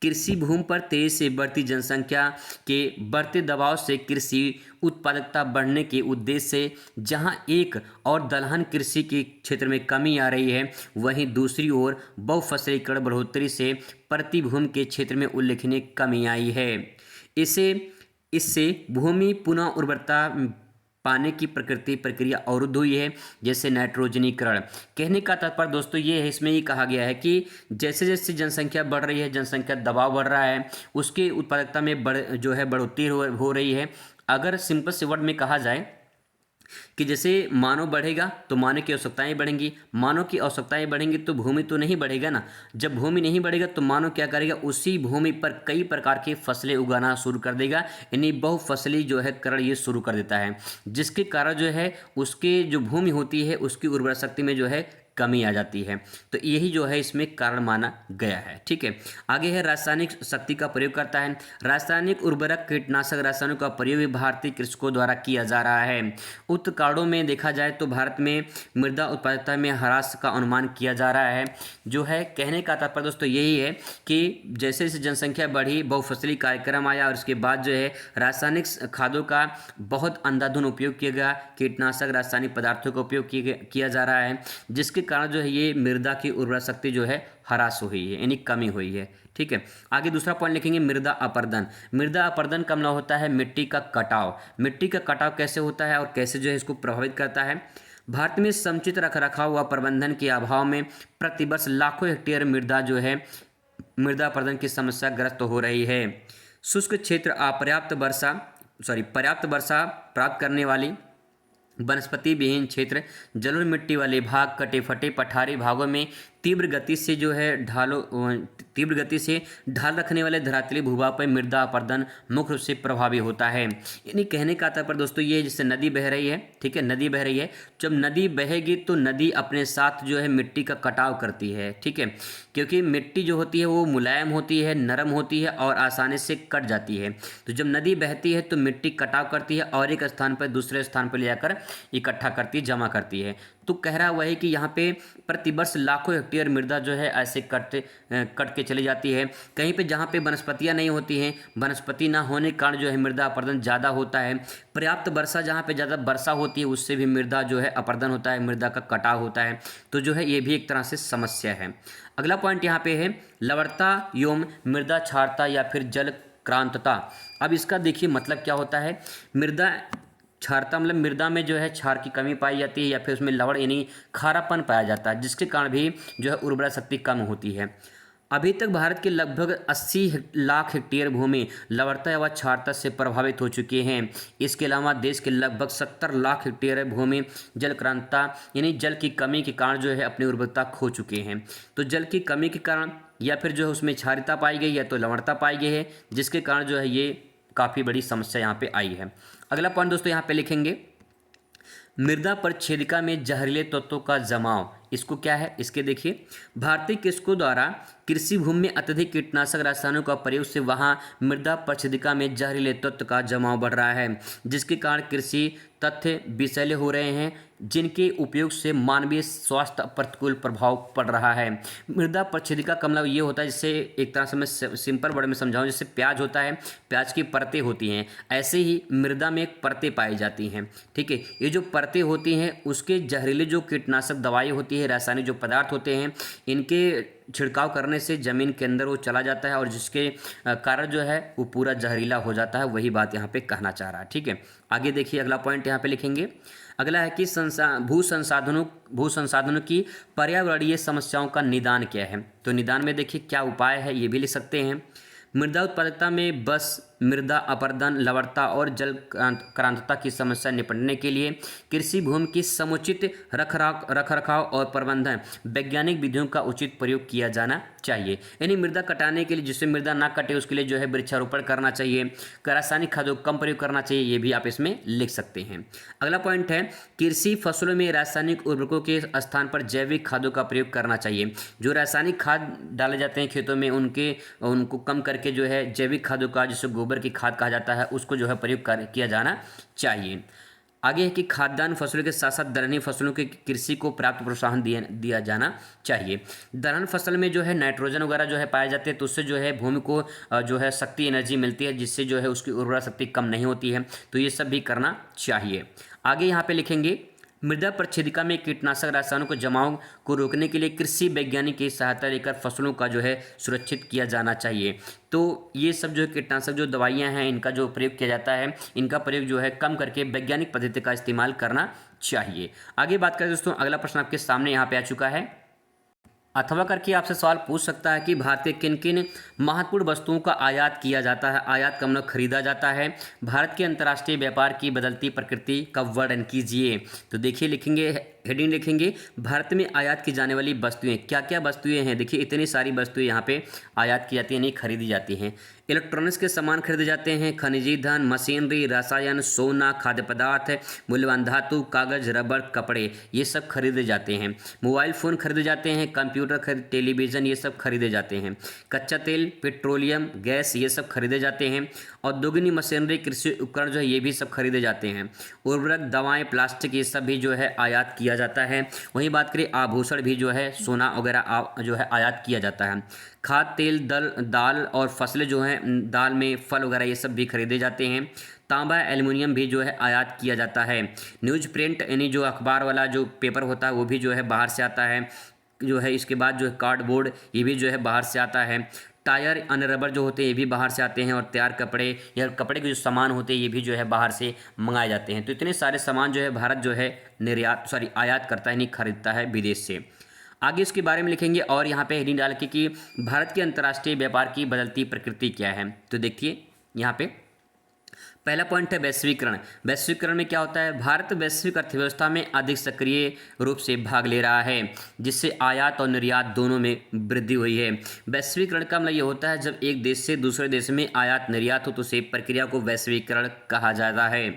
[SPEAKER 1] कृषि भूमि पर तेजी से बढ़ती जनसंख्या के बढ़ते दबाव से कृषि उत्पादकता बढ़ने के उद्देश्य से जहां एक और दलहन कृषि के क्षेत्र में कमी आ रही है, वहीं दूसरी ओर बहुफसलीकरण बढ़ोतरी से प्रति भूमि के क्षेत्र में उल्लेखनीय कमी आई है। इससे भूमि पुनः उर्वरता पाने की प्रक्रिया अवरुद्ध हुई है, जैसे नाइट्रोजनीकरण। कहने का तात्पर्य दोस्तों ये है, इसमें ये कहा गया है कि जैसे जैसे जनसंख्या बढ़ रही है, जनसंख्या दबाव बढ़ रहा है, उसकी उत्पादकता में बढ़ोतरी हो रही है। अगर सिंपल से वर्ड में कहा जाए कि जैसे मानव बढ़ेगा तो मानव की आवश्यकताएं बढ़ेंगी, मानव की आवश्यकताएं बढ़ेंगी तो भूमि तो नहीं बढ़ेगा ना। जब भूमि नहीं बढ़ेगा तो मानव क्या करेगा, उसी भूमि पर कई प्रकार की फसलें उगाना शुरू कर देगा, यानी बहुफसली जो है करण ये शुरू कर देता है, जिसके कारण जो है उसके जो भूमि होती है उसकी उर्वरा शक्ति में जो है कमी आ जाती है। तो यही जो है इसमें कारण माना गया है। ठीक है, आगे है रासायनिक शक्ति का प्रयोग करता है। रासायनिक उर्वरक कीटनाशक रसायनों का प्रयोग भी भारतीय कृषकों द्वारा किया जा रहा है। उक्त कारणों में देखा जाए तो भारत में मृदा उत्पादकता में ह्रास का अनुमान किया जा रहा है। जो है कहने का तात्पर्य दोस्तों यही है कि जैसे जैसे जनसंख्या बढ़ी, बहुफसली कार्यक्रम आया और उसके बाद जो है रासायनिक खादों का बहुत अंधाधुंध उपयोग किया गया, कीटनाशक रासायनिक पदार्थों का उपयोग किया जा रहा है, जिसके कारण जो है ये मृदा की उर्वरा शक्ति जो है ह्रास हुई है, यानी कमी हुई है। ठीक है, आगे दूसरा पॉइंट लिखेंगे मृदा अपरदन। मृदा अपरदन का मतलब होता है मिट्टी का कटाव। मिट्टी का कटाव कैसे होता है और कैसे जो है इसको प्रभावित करता है। भारत में समुचित रखरखाव व प्रबंधन के अभाव में प्रतिवर्ष लाखों हेक्टेयर मृदा जो है मृदा अपरदन की समस्या ग्रस्त हो रही है। शुष्क क्षेत्र पर्याप्त वर्षा प्राप्त करने वाली वनस्पति विहीन क्षेत्र, जलोढ़ मिट्टी वाले भाग, कटे फटे पठारी भागों में तीव्र गति से ढाल रखने वाले धरातली भूभाग पर मृदा अपरदन मुख्य रूप से प्रभावी होता है। यानी कहने का तात्पर्य दोस्तों ये, जैसे नदी बह रही है, ठीक है, नदी बह रही है, जब नदी बहेगी तो नदी अपने साथ जो है मिट्टी का कटाव करती है। ठीक है, क्योंकि मिट्टी जो होती है वो मुलायम होती है, नरम होती है और आसानी से कट जाती है। तो जब नदी बहती है तो मिट्टी कटाव करती है और एक स्थान पर दूसरे स्थान पर ले जाकर इकट्ठा करती है, जमा करती है। तो कह रहा वही कि यहाँ पे प्रतिवर्ष लाखों हेक्टेयर मृदा जो है ऐसे कट के चली जाती है। कहीं पे जहाँ पे वनस्पतियाँ नहीं होती हैं, वनस्पति ना होने के कारण जो है मृदा अपरदन ज़्यादा होता है। पर्याप्त वर्षा, जहाँ पे ज़्यादा वर्षा होती है उससे भी मृदा जो है अपरदन होता है, मृदा का कटाव होता है। तो जो है ये भी एक तरह से समस्या है। अगला पॉइंट यहाँ पे है लवणता एवं मृदा क्षारता या फिर जल क्रांतता। अब इसका देखिए मतलब क्या होता है। मृदा क्षारता मतलब मृदा में जो है क्षार की कमी पाई जाती है या फिर उसमें लवण यानी खारापन पाया जाता है, जिसके कारण भी जो है उर्वरा शक्ति कम होती है। अभी तक भारत के लगभग 80 लाख हेक्टेयर भूमि लवणता व क्षारता से प्रभावित हो चुके हैं। इसके अलावा देश के लगभग 70 लाख हेक्टेयर भूमि जलक्रांतता यानी जल की कमी के कारण जो है अपनी उर्वरता खो चुके हैं। तो जल की कमी के कारण या फिर जो है उसमें क्षारिता पाई गई या तो लवणता पाई गई है, जिसके कारण जो है ये काफ़ी बड़ी समस्या यहाँ पे आई है। अगला पॉइंट दोस्तों यहाँ पे लिखेंगे मृदा परिच्छेदिका में जहरीले तत्वों का जमाव। इसको क्या है, इसके देखिए भारतीय कृषकों द्वारा कृषि भूमि में अत्यधिक कीटनाशक रसायनों का प्रयोग से वहां मृदा परिच्छेदिका में जहरीले तत्व का जमाव बढ़ रहा है, जिसके कारण कृषि तथ्य विषैले हो रहे हैं, जिनके उपयोग से मानवीय स्वास्थ्य प्रतिकूल प्रभाव पड़ रहा है। मृदा परिच्छेदिका का मतलब ये होता है, जिससे एक तरह से मैं सिंपल वर्ड में समझाऊं, जैसे प्याज होता है, प्याज की परतें होती हैं, ऐसे ही मृदा में परतें पाई जाती हैं। ठीक है, ये जो परतें होती हैं उसके जहरीले जो कीटनाशक दवाई होती है, रासायनिक जो पदार्थ होते हैं, इनके छिड़काव करने से ज़मीन के अंदर वो चला जाता है और जिसके कारण जो है वो पूरा जहरीला हो जाता है। वही बात यहाँ पे कहना चाह रहा है। ठीक है, आगे देखिए अगला पॉइंट यहाँ पे लिखेंगे। अगला है कि भू संसाधनों की पर्यावरणीय समस्याओं का निदान क्या है। तो निदान में देखिए क्या उपाय है ये भी लिख सकते हैं। मृदा उत्पादकता में बस मृदा अपरदन, लवणता और जल क्रांतता की समस्या निपटने के लिए कृषि भूमि की समुचित रखरखाव और प्रबंधन वैज्ञानिक विधियों का उचित प्रयोग किया जाना चाहिए। यानी मृदा कटाने के लिए, जिससे मृदा ना कटे उसके लिए जो है वृक्षारोपण करना चाहिए, रासायनिक खादों का कम प्रयोग करना चाहिए, ये भी आप इसमें लिख सकते हैं। अगला पॉइंट है कृषि फसलों में रासायनिक उर्वरकों के स्थान पर जैविक खादों का प्रयोग करना चाहिए। जो रासायनिक खाद डाले जाते हैं खेतों में उनको कम करके जो है जैविक खादों का, जिसे गोबर की खाद कहा जाता है, उसको जो है प्रयोग किया जाना चाहिए। आगे है कि खाद्यान्न फसलों के साथ साथ दलहनी फसलों के कृषि को पर्याप्त प्रोत्साहन दिया जाना चाहिए। दलहन फसल में जो है नाइट्रोजन वगैरह जो है पाए जाते हैं, तो उससे जो है भूमि को जो है शक्ति एनर्जी मिलती है, जिससे जो है उसकी उर्वरा शक्ति कम नहीं होती है। तो ये सब भी करना चाहिए। आगे यहाँ पे लिखेंगे मृदा परिच्छेदिका में कीटनाशक रसायनों के जमाव को रोकने के लिए कृषि वैज्ञानिक की सहायता लेकर फसलों का जो है सुरक्षित किया जाना चाहिए। तो ये सब जो कीटनाशक जो दवाइयाँ हैं, इनका जो प्रयोग किया जाता है, इनका प्रयोग जो है कम करके वैज्ञानिक पद्धति का इस्तेमाल करना चाहिए। आगे बात करें दोस्तों, अगला प्रश्न आपके सामने यहाँ पे आ चुका है। अथवा करके आपसे सवाल पूछ सकता है कि भारत के किन किन महत्वपूर्ण वस्तुओं का आयात किया जाता है, आयात का मतलब खरीदा जाता है। भारत के अंतर्राष्ट्रीय व्यापार की बदलती प्रकृति का वर्णन कीजिए। तो देखिए लिखेंगे, हेडिंग लिखेंगे भारत में आयात की जाने वाली वस्तुएं, क्या क्या वस्तुएं हैं। देखिए इतनी सारी वस्तुएं यहाँ पे आयात की जाती हैं, नहीं खरीदी जाती हैं। इलेक्ट्रॉनिक्स के सामान खरीदे जाते हैं, खनिजी धन, मशीनरी, रसायन, सोना, खाद्य पदार्थ, मूल्यवान धातु, कागज, रबड़, कपड़े, ये सब खरीदे जाते हैं। मोबाइल फ़ोन खरीदे जाते हैं, कंप्यूटर, टेलीविज़न, ये सब खरीदे जाते हैं। कच्चा तेल, पेट्रोलियम, गैस, ये सब खरीदे जाते हैं। औद्योगिक मशीनरी, कृषि उपकरण जो है ये भी सब खरीदे जाते हैं। उर्वरक, दवाएं, प्लास्टिक, ये सब भी जो है आयात किया जाता है। वहीं बात करें आभूषण भी जो है, सोना वगैरह जो है आयात किया जाता है। खाद, तेल, दाल और फसलें जो हैं, दाल में फल वगैरह ये सब भी खरीदे जाते हैं। तांबा, एल्युमिनियम भी जो है आयात किया जाता है। न्यूज़ प्रिंट यानी जो अखबार वाला जो पेपर होता है वो भी जो है बाहर से आता है जो है। इसके बाद जो है कार्डबोर्ड, ये भी जो है बाहर से आता है। टायर, अन्य रबर जो होते हैं ये भी बाहर से आते हैं। और तैयार कपड़े या कपड़े के जो सामान होते हैं ये भी जो है बाहर से मंगाए जाते हैं। तो इतने सारे सामान जो है भारत जो है आयात करता है, नहीं खरीदता है विदेश से। आगे इसके बारे में लिखेंगे और यहाँ पे हेडिंग डाल के कि भारत के अंतर्राष्ट्रीय व्यापार की बदलती प्रकृति क्या है। तो देखिए यहाँ पे पहला पॉइंट है वैश्वीकरण। वैश्वीकरण में क्या होता है, भारत वैश्विक अर्थव्यवस्था में अधिक सक्रिय रूप से भाग ले रहा है, जिससे आयात और निर्यात दोनों में वृद्धि हुई है। वैश्वीकरण का मतलब ये होता है जब एक देश से दूसरे देश में आयात निर्यात हो तो उसे प्रक्रिया को वैश्वीकरण कहा जाता है।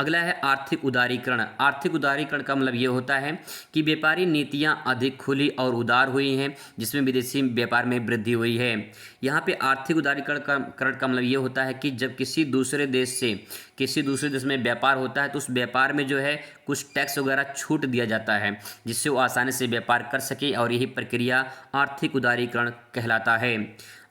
[SPEAKER 1] अगला है आर्थिक उदारीकरण। आर्थिक उदारीकरण का मतलब ये होता है कि व्यापारी नीतियां अधिक खुली और उदार हुई हैं, जिसमें विदेशी व्यापार में वृद्धि हुई है। यहाँ पे आर्थिक उदारीकरण का मतलब ये होता है कि जब किसी दूसरे देश में व्यापार होता है तो उस व्यापार में जो है कुछ टैक्स वगैरह छूट दिया जाता है, जिससे वो आसानी से व्यापार कर सके, और यही प्रक्रिया आर्थिक उदारीकरण कहलाता है।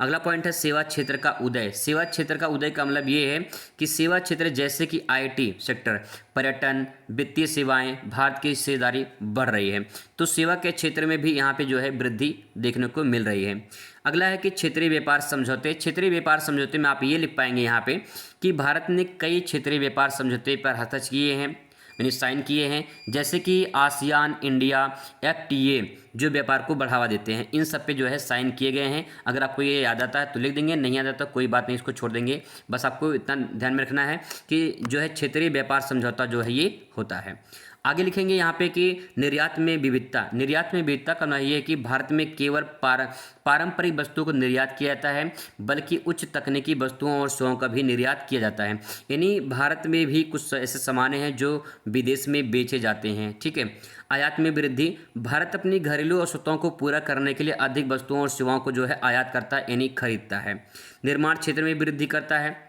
[SPEAKER 1] अगला पॉइंट है सेवा क्षेत्र का उदय। सेवा क्षेत्र का उदय का मतलब ये है कि सेवा क्षेत्र जैसे कि आईटी सेक्टर, पर्यटन, वित्तीय सेवाएं, भारत की हिस्सेदारी बढ़ रही है। तो सेवा के क्षेत्र में भी यहाँ पे जो है वृद्धि देखने को मिल रही है। अगला है कि क्षेत्रीय व्यापार समझौते। क्षेत्रीय व्यापार समझौते में आप ये लिख पाएंगे यहाँ पे कि भारत ने कई क्षेत्रीय व्यापार समझौते पर हस्ताक्षर किए हैं, यानी साइन किए हैं, जैसे कि आसियान, इंडिया, FTA जो व्यापार को बढ़ावा देते हैं, इन सब पे जो है साइन किए गए हैं। अगर आपको ये याद आता है तो लिख देंगे, नहीं याद आता कोई बात नहीं, इसको छोड़ देंगे। बस आपको इतना ध्यान में रखना है कि जो है क्षेत्रीय व्यापार समझौता जो है ये होता है। आगे लिखेंगे यहाँ पे कि निर्यात में विविधता। निर्यात में विविधता का मतलब ये है कि भारत में केवल पारंपरिक वस्तुओं को निर्यात किया जाता है, बल्कि उच्च तकनीकी वस्तुओं और सेवाओं का भी निर्यात किया जाता है। यानी भारत में भी कुछ ऐसे सामान हैं जो विदेश में बेचे जाते हैं। ठीक है। आयात में वृद्धि। भारत अपनी घरेलू आवश्यकताओं को पूरा करने के लिए अधिक वस्तुओं और सेवाओं को जो है आयात करता है, यानी खरीदता है। निर्माण क्षेत्र में वृद्धि करता है।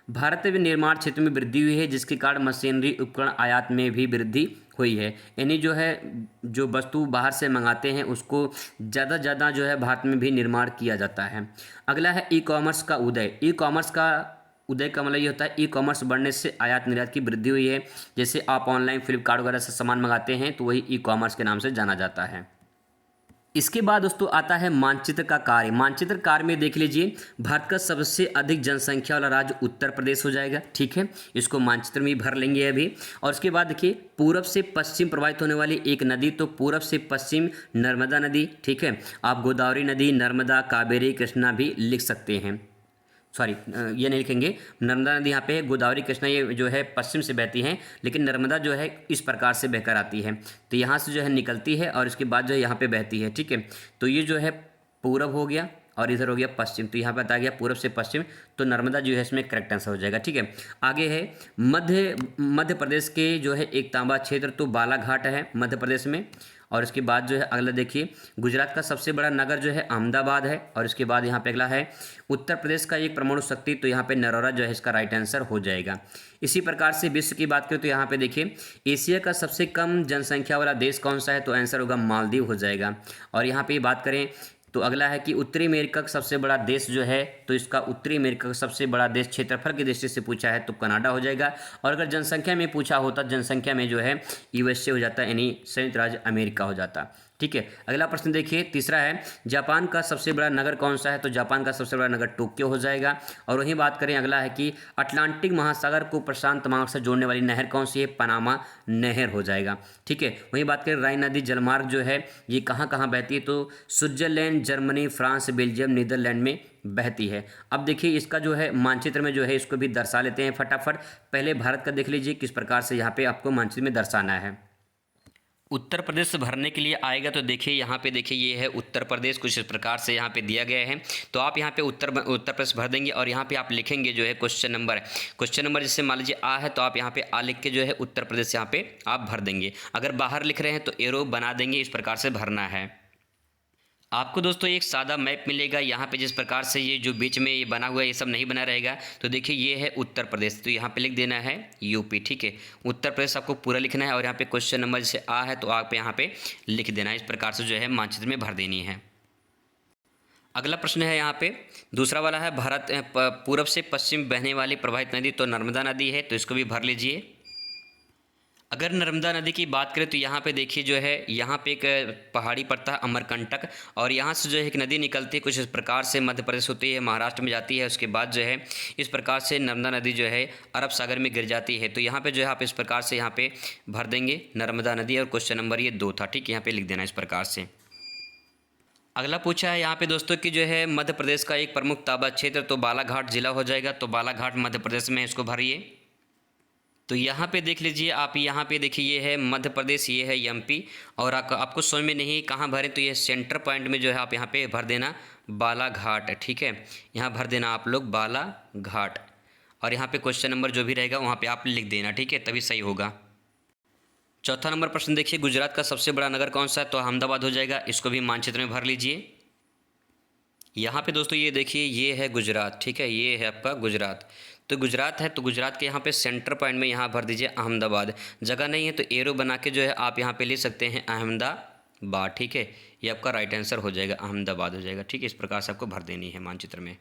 [SPEAKER 1] भारत में निर्माण क्षेत्र में वृद्धि हुई है, जिसके कारण मशीनरी उपकरण आयात में भी वृद्धि हुई है। यानी जो है जो वस्तु बाहर से मंगाते हैं उसको ज़्यादा जो है भारत में भी निर्माण किया जाता है। अगला है ई कॉमर्स का उदय। ई कॉमर्स का उदय का मतलब ये होता है ई कॉमर्स बढ़ने से आयात निर्यात की वृद्धि हुई है। जैसे आप ऑनलाइन फ्लिपकार्ट वगैरह से सामान मंगाते हैं तो वही ई कॉमर्स के नाम से जाना जाता है। इसके बाद दोस्तों आता है मानचित्र का कार्य। मानचित्र कार्य में देख लीजिए, भारत का सबसे अधिक जनसंख्या वाला राज्य उत्तर प्रदेश हो जाएगा। ठीक है, इसको मानचित्र में भर लेंगे अभी। और उसके बाद देखिए पूरब से पश्चिम प्रवाहित होने वाली एक नदी, तो पूरब से पश्चिम नर्मदा नदी। ठीक है, आप गोदावरी नदी, नर्मदा, कावेरी, कृष्णा भी लिख सकते हैं। सॉरी, ये नहीं लिखेंगे, नर्मदा नदी यहाँ पे है, गोदावरी कृष्णा ये जो है पश्चिम से बहती हैं, लेकिन नर्मदा जो है इस प्रकार से बहकर आती है, तो यहाँ से जो है निकलती है और इसके बाद जो है यहाँ पे बहती है। ठीक है, तो ये जो है पूरब हो गया और इधर हो गया पश्चिम, तो यहाँ पे बताया गया पूरब से पश्चिम, तो नर्मदा जो है इसमें करेक्ट आंसर हो जाएगा। ठीक है, आगे है मध्य प्रदेश के जो है एक तांबा क्षेत्र, तो बालाघाट है मध्य प्रदेश में। और इसके बाद जो है अगला देखिए, गुजरात का सबसे बड़ा नगर जो है अहमदाबाद है। और इसके बाद यहाँ पे अगला है उत्तर प्रदेश का एक परमाणु शक्ति, तो यहाँ पे नरोरा जो है इसका राइट आंसर हो जाएगा। इसी प्रकार से विश्व की बात करें तो यहाँ पे देखिए एशिया का सबसे कम जनसंख्या वाला देश कौन सा है, तो आंसर होगा मालदीव हो जाएगा। और यहाँ पे बात करें तो अगला है कि उत्तरी अमेरिका का सबसे बड़ा देश जो है, तो इसका उत्तरी अमेरिका का सबसे बड़ा देश क्षेत्रफल की दृष्टि से पूछा है तो कनाडा हो जाएगा। और अगर जनसंख्या में पूछा होता, जनसंख्या में जो है यूएसए हो जाता, यानी संयुक्त राज्य अमेरिका हो जाता। ठीक है, अगला प्रश्न देखिए, तीसरा है जापान का सबसे बड़ा नगर कौन सा है, तो जापान का सबसे बड़ा नगर टोक्यो हो जाएगा। और वहीं बात करें, अगला है कि अटलांटिक महासागर को प्रशांत महासागर से जोड़ने वाली नहर कौन सी है, पनामा नहर हो जाएगा। ठीक है, वहीं बात करें राइन नदी जलमार्ग जो है ये कहाँ कहाँ बहती है, तो Switzerland, Germany, France, Belgium, Netherlands में बहती है। अब देखिए इसका जो है मानचित्र में जो है इसको भी दर्शा लेते हैं फटाफट। पहले भारत का देख लीजिए किस प्रकार से यहाँ पे आपको मानचित्र में दर्शाना है। उत्तर प्रदेश से भरने के लिए आएगा तो देखिए यहाँ पे देखिए ये है उत्तर प्रदेश, कुछ इस प्रकार से यहाँ पे दिया गया है। तो आप यहाँ पे उत्तर प्रदेश भर देंगे और यहाँ पे आप लिखेंगे जो है क्वेश्चन नंबर जैसे मान लीजिए आ है तो आप यहाँ पे आ लिख के जो है उत्तर प्रदेश यहाँ पे आप भर देंगे। अगर बाहर लिख रहे हैं तो एरो बना देंगे, इस प्रकार से भरना है। आपको दोस्तों एक सादा मैप मिलेगा यहाँ पे, जिस प्रकार से ये जो बीच में ये बना हुआ है ये सब नहीं बना रहेगा। तो देखिए ये है उत्तर प्रदेश, तो यहाँ पे लिख देना है यूपी। ठीक है, उत्तर प्रदेश आपको पूरा लिखना है और यहाँ पे क्वेश्चन नंबर जैसे आ है तो आप यहाँ पे लिख देना है। इस प्रकार से जो है मानचित्र में भर देनी है। अगला प्रश्न है यहाँ पे दूसरा वाला है, भारत पूर्व से पश्चिम बहने वाली प्रवाहित नदी तो नर्मदा नदी है, तो इसको भी भर लीजिए। अगर नर्मदा नदी की बात करें तो यहाँ पे देखिए जो है यहाँ पे एक पहाड़ी पड़ता है अमरकंटक, और यहाँ से जो है एक नदी निकलती है कुछ इस प्रकार से मध्य प्रदेश होती है, महाराष्ट्र में जाती है। उसके बाद जो है इस प्रकार से नर्मदा नदी जो है अरब सागर में गिर जाती है। तो यहाँ पे जो है आप इस प्रकार से यहाँ पे भर देंगे नर्मदा नदी, और क्वेश्चन नंबर ये 2 था। ठीक है, यहाँ पे लिख देना इस प्रकार से। अगला पूछा है यहाँ पे दोस्तों कि जो है मध्य प्रदेश का एक प्रमुख ताबा क्षेत्र तो बालाघाट जिला हो जाएगा, तो बालाघाट मध्य प्रदेश में, इसको भरिए। तो यहाँ पे देख लीजिए आप, यहाँ पे देखिए ये है मध्य प्रदेश, ये है एमपी, और आपको समझ में नहीं कहाँ भरें तो ये सेंटर पॉइंट में जो है आप यहाँ पे भर देना बालाघाट। ठीक है, यहाँ भर देना आप लोग बालाघाट, और यहाँ पे क्वेश्चन नंबर जो भी रहेगा वहाँ पे आप लिख देना। ठीक है, तभी सही होगा। चौथा नंबर प्रश्न देखिए, गुजरात का सबसे बड़ा नगर कौन सा है, तो अहमदाबाद हो जाएगा। इसको भी मानचित्र में भर लीजिए। यहाँ पे दोस्तों ये देखिए ये है गुजरात। ठीक है, ये है आपका गुजरात, तो गुजरात है, तो गुजरात के यहाँ पे सेंटर पॉइंट में यहाँ भर दीजिए अहमदाबाद। जगह नहीं है तो एरो बना के जो है आप यहाँ पे ले सकते हैं अहमदाबाद। ठीक है, ये आपका राइट आंसर हो जाएगा, अहमदाबाद हो जाएगा। ठीक है, इस प्रकार से आपको भर देनी है मानचित्र में।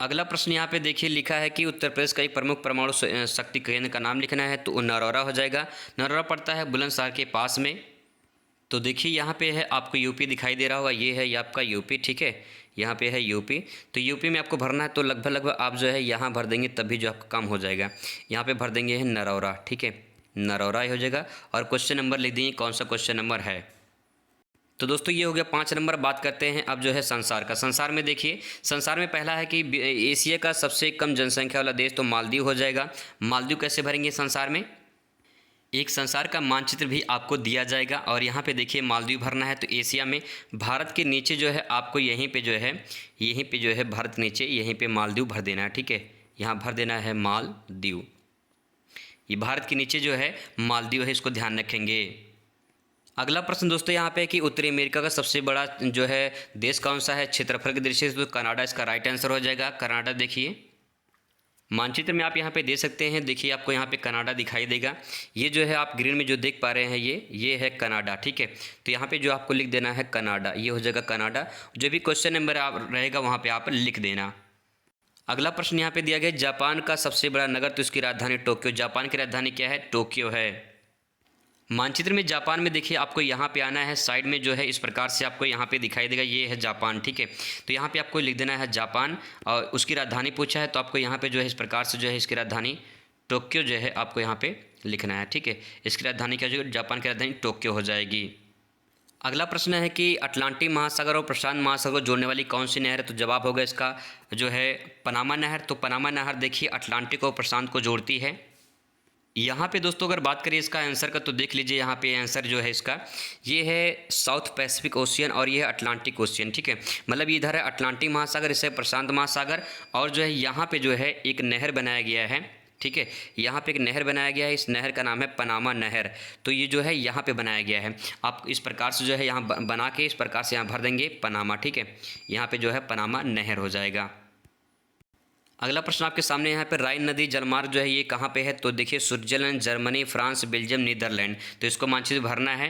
[SPEAKER 1] अगला प्रश्न यहाँ पे देखिए लिखा है कि उत्तर प्रदेश का एक प्रमुख परमाणु शक्ति केंद्र का नाम लिखना है, तो नरौरा हो जाएगा। नरौरा पड़ता है बुलंदशहर के पास में। तो देखिए यहाँ पे है आपको यूपी दिखाई दे रहा होगा, ये है ये आपका यूपी। ठीक है, यहाँ पे है यूपी, तो यूपी में आपको भरना है, तो लगभग आप जो है यहाँ भर देंगे तभी जो आपका काम हो जाएगा। यहाँ पे भर देंगे है नरौरा। ठीक है, नरौरा ही हो जाएगा, और क्वेश्चन नंबर लिख देंगे कौन सा क्वेश्चन नंबर है। तो दोस्तों ये हो गया 5 नंबर। बात करते हैं अब जो है संसार का। संसार में देखिए, संसार में पहला है कि एशिया का सबसे कम जनसंख्या वाला देश तो मालदीव हो जाएगा। मालदीव कैसे भरेंगे संसार में, एक संसार का मानचित्र भी आपको दिया जाएगा, और यहाँ पे देखिए मालदीव भरना है। तो एशिया में भारत के नीचे जो है आपको यहीं पे जो है भारत नीचे यहीं पे मालदीव भर देना है। ठीक है, यहाँ भर देना है मालदीव, ये भारत के नीचे जो है मालदीव है, इसको ध्यान रखेंगे। अगला प्रश्न दोस्तों यहाँ पे कि उत्तरी अमेरिका का सबसे बड़ा जो है देश कौन सा है क्षेत्रफल की दृष्टि से, तो कनाडा इसका राइट आंसर हो जाएगा। कनाडा देखिए मानचित्र में आप यहाँ पे दे सकते हैं, देखिए आपको यहाँ पे कनाडा दिखाई देगा। ये जो है आप ग्रीन में जो देख पा रहे हैं ये है कनाडा। ठीक है, तो यहाँ पे जो आपको लिख देना है कनाडा, ये हो जाएगा कनाडा। जो भी क्वेश्चन नंबर आप रहेगा वहाँ पे आप लिख देना। अगला प्रश्न यहाँ पे दिया गया, जापान का सबसे बड़ा नगर तो इसकी राजधानी टोक्यो। जापान की राजधानी क्या है, टोक्यो है। मानचित्र में जापान में देखिए आपको यहाँ पे आना है, साइड में जो है इस प्रकार से आपको यहाँ पे दिखाई देगा, ये है जापान। ठीक है, तो यहाँ पे आपको लिख देना है जापान, और उसकी राजधानी पूछा है तो आपको यहाँ पे जो है इस प्रकार से जो है इसकी राजधानी टोक्यो जो है आपको यहाँ पे लिखना है। ठीक है, इसकी राजधानी क्या हो जाएगी, जापान की राजधानी टोक्यो हो जाएगी। अगला प्रश्न है कि अटलांटिक महासागर और प्रशांत महासागर को जोड़ने वाली कौन सी नहर है, तो जवाब होगा इसका जो है पनामा नहर। तो पनामा नहर देखिए अटलांटिक और प्रशांत को जोड़ती है। यहाँ पे दोस्तों अगर बात करें इसका आंसर का, तो देख लीजिए यहाँ पे आंसर जो है इसका ये है साउथ पैसिफिक ओशियन, और ये है अटलांटिक ओशियन। ठीक है, मतलब इधर है अटलांटिक महासागर, इससे प्रशांत महासागर, और जो है यहाँ पे जो है एक नहर बनाया गया है। ठीक है, यहाँ पे एक नहर बनाया गया है, इस नहर का नाम है पनामा नहर। तो ये जो है यहाँ पे बनाया गया है, आप इस प्रकार से जो है यहाँ बना के इस प्रकार से यहाँ भर देंगे पनामा। ठीक है, यहाँ पे जो है पनामा नहर हो जाएगा। अगला प्रश्न आपके सामने यहाँ पे राइन नदी जलमार्ग जो है ये कहाँ पे है, तो देखिए Switzerland, Germany, France, Belgium, Netherlands. तो इसको मानचित्र भरना है।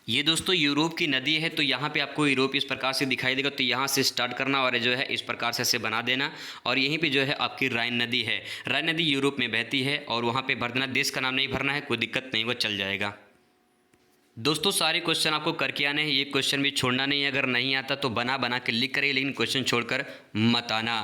[SPEAKER 1] ये दोस्तों यूरोप की नदी है, तो यहाँ पे आपको यूरोप इस प्रकार से दिखाई देगा। तो यहाँ से स्टार्ट करना और जो है इस प्रकार से ऐसे बना देना, और यहीं पे जो है आपकी राइन नदी है। राइन नदी यूरोप में बहती है और वहाँ पे भर देना, देश का नाम नहीं भरना है, कोई दिक्कत नहीं, वो चल जाएगा। दोस्तों सारे क्वेश्चन आपको करके आने हैं, ये क्वेश्चन भी छोड़ना नहीं है। अगर नहीं आता तो बना बना के लिख करिए, लेकिन क्वेश्चन छोड़कर मत आना।